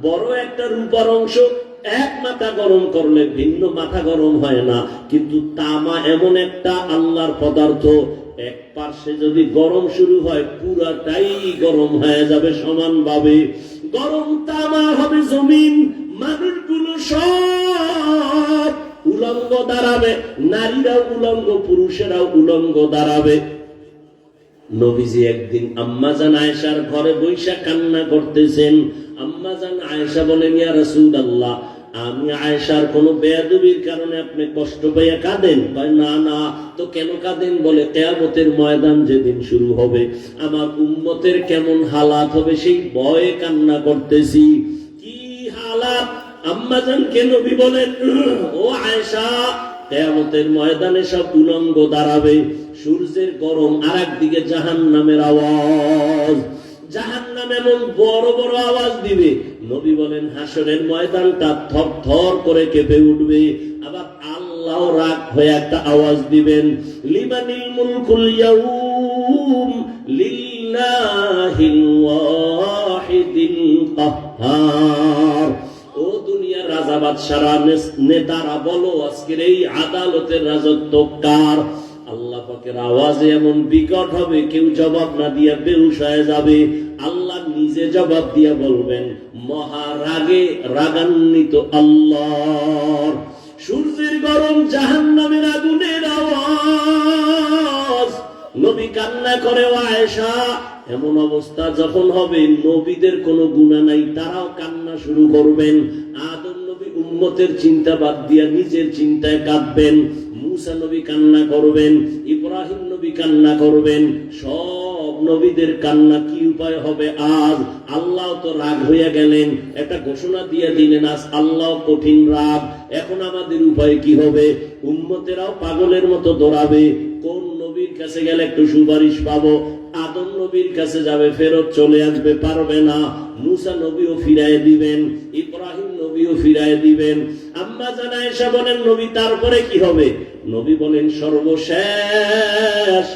বড় একটা রূপার অংশ এক মাথা গরম করলে ভিন্ন মাথা গরম হয় না। কিন্তু তামা এমন একটা আল্লাহর পদার্থ, এক পার্শ্বে যদি গরম শুরু হয় পুরাটাই গরম হয়ে যাবে সমানভাবে। গরম তামা হবে জমিন, মানুষগুলো সব উলঙ্গ দাঁড়াবে, নারীরাও উলঙ্গ, পুরুষেরাও উলঙ্গ দাঁড়াবে। নবীজি একদিন আম্মাজান আয়েশার ঘরে বৈশা কান্না করতেছেন। আম্মাজান আয়েশা বলেন ইয়া রাসূলুল্লাহ, আমি আয়েশার কোন বেয়াদবির কারণে আপনি কষ্ট পাইয়া কাঁদেন? কয় না না, তো কেন কাঁদেন? বলে কিয়ামতের ময়দান যেদিন শুরু হবে আমার উম্মতের কেমন হালাত হবে সেই ভয়ে কান্না করতেছি। কি হালাত? আম্মাজানকে নবী বলেন ও আয়েশা, কিয়ামতের ময়দানে সব উলঙ্গ দাঁড়াবে, সূর্যের গরম, আর একদিকে জাহান্নামের আওয়াজ। জাহান্নাম এমন বড় বড় আওয়াজ দিবে, নবী বলেন হাসরের ময়দানটা থর থর করে কেঁপে উঠবে। আবার আল্লাহ রাগ হয়ে একটা আওয়াজ দিবেন, লিমানিল মুলকুল ইয়াউম লিল্লাহিল ওয়াহিদিল কাহ্হার। ও দুনিয়ার রাজা বাদশারা নেতারা বলো, আজকের এই আদালতের রাজত্ব কার? আল্লাহ পাকের আওয়াজে এমন বিকট হবে, কেউ জবাব না দিয়া বেহুশ হয়ে যাবে। আল্লাহ নিজে জবাব দিয়া বলবেন, মহারাগে রাগান্বিত আল্লাহ। সূর্যের গরম, জাহান্নামের আগুনের আওয়াজ। নবী কান্না করে, আয়েশা এমন অবস্থা যখন হবে নবীদের কোনো গুনাহ নাই, তারাও কান্না শুরু করবেন। আদম নবী উম্মতের চিন্তা বাদ দিয়া নিজের চিন্তায় কাঁদবেন। মুসা নবী কান্না করবেন, ইব্রাহিম নবী কান্না করবেন। সব নবীদের কান্না কি উপায় হবে আজ? আল্লাহ তো রাগ হইয়া গেলেন, একটা ঘোষণা দিয়ে দিলেন আজ আল্লাহ কঠিন রাগ। এখন আমাদের উপায় কি হবে? উম্মতেরাও পাগলের মতো দৌড়াবে, কোন নবীর কাছে গেলে একটু সুপারিশ পাবো। আদম নবীর কাছে যাবে, ফেরত চলে আসবে, পারবে না। মুসা নবীও ফিরাই দিবেন, ইব্রাহিম নবীও ফিরাই দিবেন। আম্মা জান আয়েশা বলেন, নবী তারপরে কি হবে? নবী বলেন, সর্বশেষ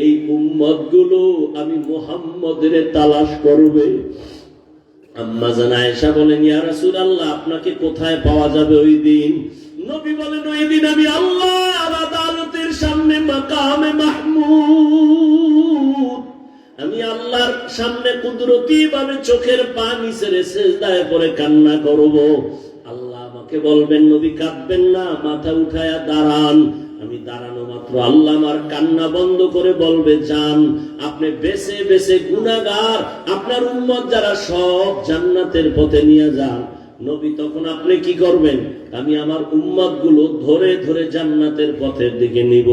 এই উম্মত গুলো আমি মুহাম্মদের তালাশ করবে। আম্মা জান আয়েশা বলেন, ইয়া রাসূলুল্লাহ, আপনাকে কোথায় পাওয়া যাবে ওই দিন? নবী বলেন, ওই দিন আমি আল্লাহর আদালতের সামনে মাকামে মাহমুদ, আমি আল্লাহর সামনে কুদরতি ভাবে চোখের পানি ছেড়ে সিজদায় পড়ে কান্না করব। আল্লাহ আমাকে বলবেন, নবী কাঁদবেন না, মাথা উঠায়া দাঁড়ান। আমি দাঁড়ানো মাত্র আল্লাহ আমার কান্না বন্ধ করে বলবে, যান, আপনি বেছে বেছে গুনাহগার আপনার উম্মত যারা সব জান্নাতের পথে নিয়ে যান। নবী তখন আপনি কি করবেন? আমি আমার উম্মত গুলো ধরে ধরে জান্নাতের পথের দিকে নিব।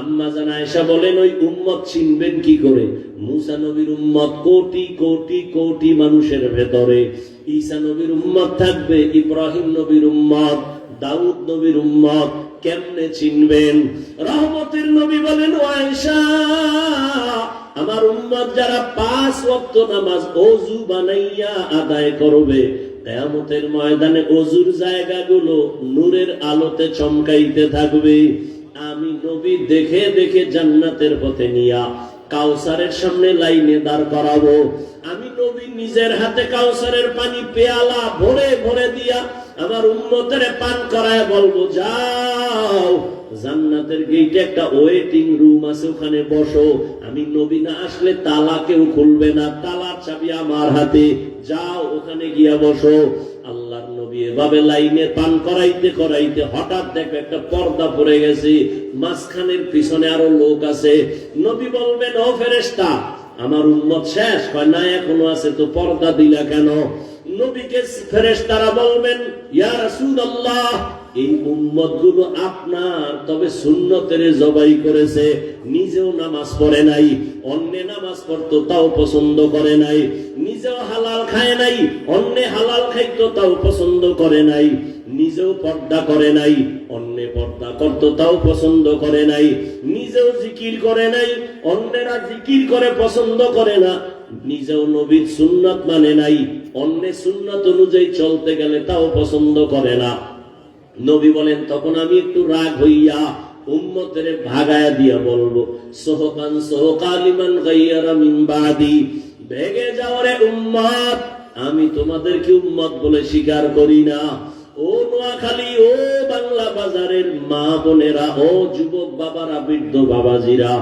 আম্মা জান আয়েশা বলেন, ওই উম্মত চিনবেন কি করে? মুসা নবীর উম্মত কোটি কোটি কোটি মানুষের ভেতরে, ঈসা নবীর উম্মত থাকবে, ইব্রাহিম নবীর উম্মত, দাউদ নবীর উম্মত, কেমনে চিনবেন? রহমতের নবী বলেন, ও আয়েশা, আমার উম্মত যারা 5 ওয়াক্ত নামাজ ওযু বানাইয়া আদায় করবে, কিয়ামতের ময়দানে ওযুর জায়গাগুলো নূরের আলোতে চমকাইতে থাকবে। আমি নবী দেখে দেখে জান্নাতের পথে নিয়া কাউসারের সামনে লাইনে দাঁড় করাবো। আমি নবী নিজের হাতে কাউসারের পানি পেয়ালা ভরে ভরে দিয়া আমার উম্মতের পান করায় বলবো, যাও, জান্নাতের গেটে একটা ওয়েটিং রুম আছে, ওখানে বসো। আমি নবী না আসলে তালা কেউ খুলবে না, তালার চাবি আমার হাতে, যাও ওখানে গিয়া বসো। আল্লাহর নবী এভাবে লাইনে পান করাইতে করাইতে হঠাৎ দেখবে একটা পর্দা পড়ে গেছে, মাঝখানের পিছনে আরো লোক আছে। নবী বলবেন, ও ফেরেশতা, আমার উম্মত শেষ? কয় না, এখনো আছে। তো পর্দা দিলা কেন? নবীকে ফেরেশতারা বলবেন, ইয়া রাসূলুল্লাহ, এই উম্মত গুলো আপনার, তবে সুন্নতের জবাই করেছে, নিজেও নামাজ পড়ে নাই, অন্যে নামাজ পড়তো তাও পছন্দ করে নাই, নিজেও হালাল খায় নাই, অন্যে হালাল খাইতো তাও পছন্দ করে নাই, নিজেও পর্দা করে নাই, অন্যে পর্দা করতো তাও পছন্দ করে নাই, নিজেও জিকির করে নাই, অন্যেরা জিকির করে পছন্দ করে না, নিজেও নবীর সুন্নাত মানে নাই, অন্যে সুন্নাত অনুযায়ী চলতে গেলে তাও পছন্দ করে না। নবী বলেন, তখন আমি একটু রাগ হইয়া উম্মতের ভাগায়া দিয়া বলবো, সোহকান সোহকালিমান গায়্যারা মিন বাদি, ভেগে যাও রে উম্মত, আমি তোমাদেরকে উম্মত বলে স্বীকার করি না। ও নোয়াখালী, ও বাংলা বাজারের মা বোনেরা, ও যুবক বাবারা, বৃদ্ধ বাবাজিরা,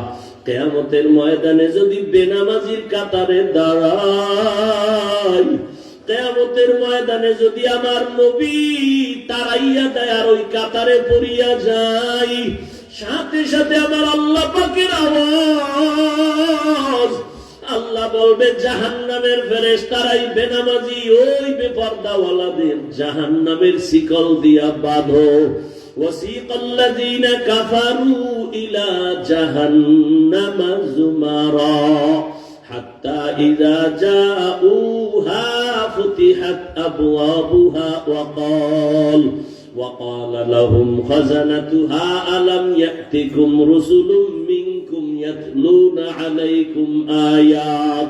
কিয়ামতের ময়দানে যদি বেনামাজির কাতারে দাঁড়াই, কিয়ামতের ময়দানে যদি আমার নবী তারাইয়া দেয় আর ওই কাতারে পড়িয়া যাই, সাথে সাথে আমার আল্লাহ পাকের আওয়াজ, আল্লাহ বলবে, জাহান্নামের ফেরেশতারাই বেনামাজি ওই বেপরদাওয়ালাদের জাহান্নামের শিকল দিয়া বাঁধো। ওয়াসিকাল্লাযীনা কাফারু ইলা জাহান্নামা যুমারা হাত্তা ইযা জাউহা ফুতিহাত আবওয়াবুহা وقال لهم خزنتها ألم يأتكم رسل منكم يتلون عليكم آيات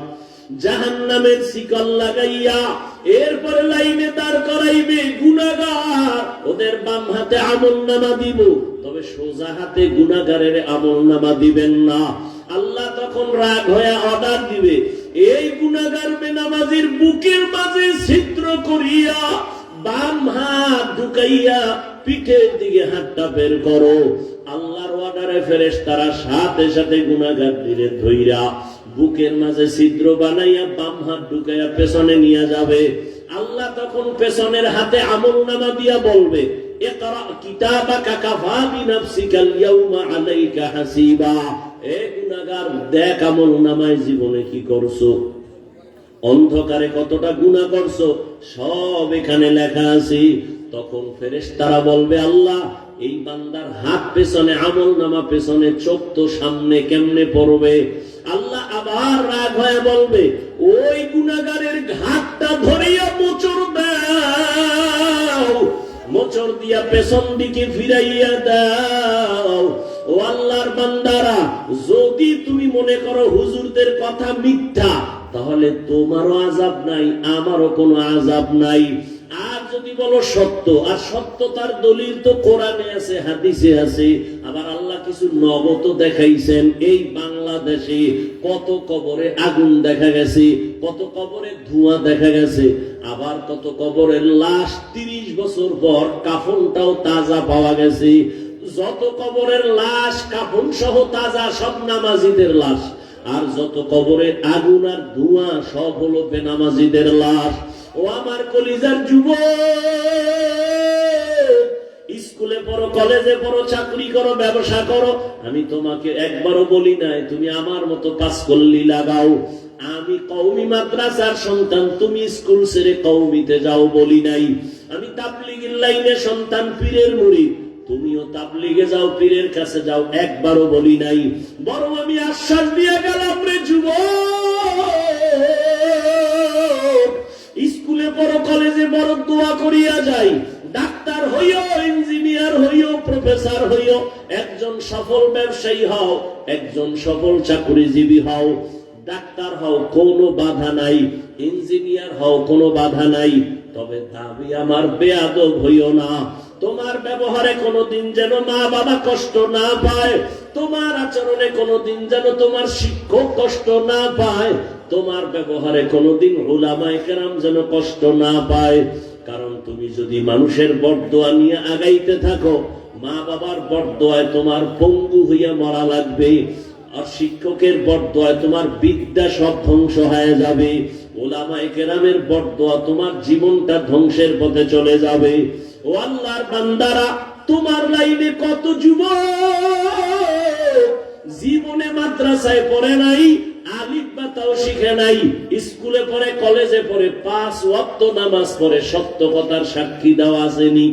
জাহান্নামের শিকল লাগাইয়া এরপরে লাইনে দাঁড় করাইবে গুনাহগার। ওদের বাম হাতে আমলনামা দিব, তবে সোজা হাতে গুনাহগারের আমলনামা দিবেন না। আল্লাহ তখন রাগ হয়ে অর্ডার দিবে, এই গুনাহগার বেনামাজির বুকের মাঝে ছিদ্র করিয়া বাম হাত ঢুকাইয়া পিঠের দিকে হাতটা বের করো। আল্লাহর অর্ডারে ফেরেশতারা সাথে সাথে গুনাহগার দিলে ধইরা বুকের মাঝে ছিদ্র বানাইয়া বাম হাত ঢুকাইয়া পেছনে নিয়ে যাবে। আল্লাহ তখন পেছনের হাতে আমলনামা দিয়া বলবে, ইকরা কিতাবাকা কাফা বিনাফসিকাল ইয়াউমা আলাইকা হাসিবা। এ গুনাহগার, দেখ আমলনামায় জীবনে কি করছো, অন্ধকারে কতটা গুনাহ করছো, সব এখানে লেখা আছে। তখন ফেরেশতারা বলবে, আল্লাহ এই বান্দার হাত পেছনে, আমলনামা পেছনে, চোখ তো সামনে, কেমনে পড়বে? আল্লাহ আবার রাগ হয়ে বলবে, ওই গুনাহগারের ঘাটটা ধরিয়া মোচড় দাও, মোচড় দিয়া পেছন দিকে ফিরাইয়া দাও। ও আল্লাহর বান্দারা, যদি তুমি মনে করো হুজুরদের কথা মিথ্যা, তাহলে তোমারও আযাব নাই, আমারও কোনো আযাব নাই। আর যদি বলো সত্য, আর সত্যতার দলিল তো কোরআনে আছে, হাদিসে আছে, আবার আল্লাহ কিছু নগদ দেখাইছেন। এই বাংলাদেশে কত কবরে আগুন দেখা গেছে, কত কবরে ধোঁয়া দেখা গেছে, আবার কত কবরের লাশ 30 বছর পর কাফনটাও তাজা পাওয়া গেছে। যত কবরের লাশ কাফন সহ তাজা, সব নামাজিদের লাশ। আর যত কবরে আগুন আর ধোঁয়া, সব হলো বেনামাজিদের লাশ। ও আমার কলিজার যুবক, স্কুলে পড়ো, কলেজে পড়ো, চাকরি করো, ব্যবসা করো, আমি তোমাকে একবারও বলি নাই তুমি আমার মতো পাঁচকল্লি লাগাও। আমি কওমি মাদ্রাসার সন্তান, তুমি স্কুল ছেড়ে কওমিতে যাও বলি নাই। আমি তাবলীগের লাইনে সন্তান, পীরের মুরিদ, তুমিও তাবলীগে যাও, পীরের কাছে যাও, একবারও বলি নাই। বরং আমি আশ্বাস দিয়ে গেলাম, রে যুবক, স্কুলে পড়ো, কলেজে পড়ো, দোয়া করিয়া যাই, ডাক্তার হইও, ইঞ্জিনিয়ার হইও, প্রফেসর হইও, একজন সফল ব্যবসায়ী হও, একজন সফল চাকরিজীবী হও, ডাক্তার হও, কোনো বাধা নাই, ইঞ্জিনিয়ার হও, কোনো বাধা নাই। তবে দাবি আমার বেয়াদব হইও না। তোমার ব্যবহারে কোনোদিন যেন মা বাবা কষ্ট না পায়, তোমার আচরণে কোনোদিন যেন তোমার শিক্ষক কষ্ট না পায়, তোমার ব্যবহারে কোনোদিন উলামায়ে কেরাম যেন কষ্ট না পায়। কারণ তুমি যদি মানুষের বরদোয়া নিয়ে আগাইতে থাকো, মা বাবার বরদোয়ায় তোমার পঙ্গু হইয়া মরা লাগবে, আর শিক্ষকের বরদোয়ায় তোমার বিদ্যা সব ধ্বংস হয়ে যাবে, উলামায়ে কেরামের বরদোয়া তোমার জীবনটা ধ্বংসের পথে চলে যাবে। ও আল্লাহর বান্দারা, তোমার লাইনে কত যুবক জীবনে মাদ্রাসায় পড়ে নাই, আলিফ বা তাও শিখে নাই, স্কুলে পড়ে, কলেজে পড়ে, 5 ওয়াক্ত নামাজ পড়ে, সত্য কথার সাক্ষী দেওয়া আসেনি।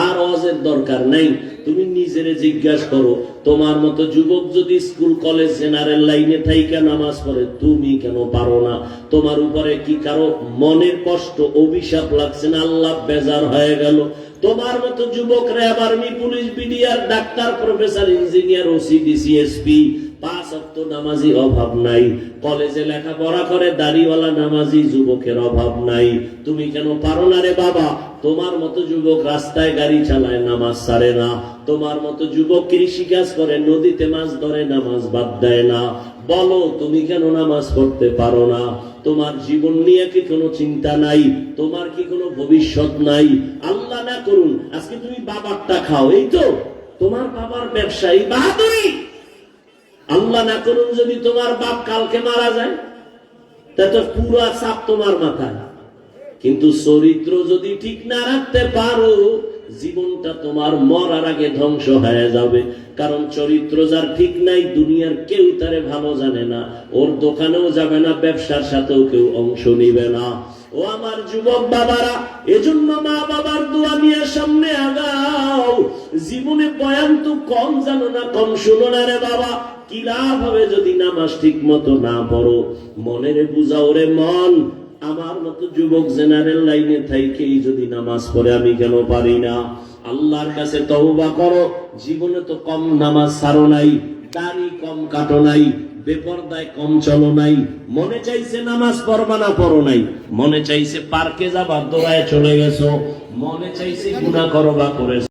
আর ওয়াজের দরকার নাই। তুমি নিজেরে জিজ্ঞাসা করো, তোমার মতো যুবক যদি স্কুল কলেজ জেনারেল লাইনে থাইকা নামাজ পড়ে, তুমি কেন পারো না? তোমার উপরে কি কারো মনের কষ্ট, অভিশাপ লাগছে না? আল্লাহ বেজার হয়ে গেল? তোমার মতো যুবকরা আবার police, BDR, doctor, professor, engineer, OC, DC, SP, 5 ওয়াক্ত নামাজি অভাব নাই। কলেজে লেখাপড়া করে দাড়িওয়ালা নামাজি যুবকের অভাব নাই। তুমি কেন পারো না রে বাবা? তোমার মতো যুবক রাস্তায় গাড়ি চালায়, নামাজ ছাড়ে না। তোমার মতো যুবক কৃষিকাজ করে, নদীতে মাছ ধরে, নামাজ বাদ দেয় না। বলো, তুমি কেন নামাজ পড়তে পারো না? তোমার জীবন নিয়ে কি কোনো চিন্তা নাই? তোমার কি কোনো ভবিষ্যৎ নাই? আল্লাহ না করুন আজকে তুমি বাবারটা খাও, এই তো তোমার বাবার ব্যবসায়ী বাহাদুরি। আল্লাহ না করুন যদি তোমার বাপ কালকে মারা যায়, তা তো পুরো চাপ তোমার মাথায়। কিন্তু চরিত্র যদি ঠিক না রাখতে পারো, জীবনটা তোমার মরার আগে ধ্বংস হয়ে যাবে। কারণ চরিত্র যার ঠিক নাই, দুনিয়ার কেউ তারে ভালো জানে না, ওর দোকানেও যাবে না, ব্যবসার সাথেও কেউ অংশ নিবে না। ও আমার যুবক বাবারা, এজন্য মা বাবার দোয়া নিয়ে সামনে আগাও। জীবনে বয়ান তো কম জানো না, কম শুনো না রে বাবা। কি লাভ হবে যদি নামাজ ঠিক মতো না পড়ো? মনের বুঝাও রে মন, আমার মতো যুবক জেনারেল লাইনে থাইকেই যদি নামাজ পড়ে, আমি কেন পারি না? আল্লাহর কাছে তওবা করো। জীবনে তো কম নামাজ ছাড়ো নাই, দাড়ি কম কাটো নাই, বেপরদায় কম চলো নাই, মনে চাইছে নামাজ পড়বা না পড়ো নাই, মনে চাইছে পার্কে যাবার দৌড়ায় চলে গেছো, মনে চাইছে গুনাহ করবা করেছো।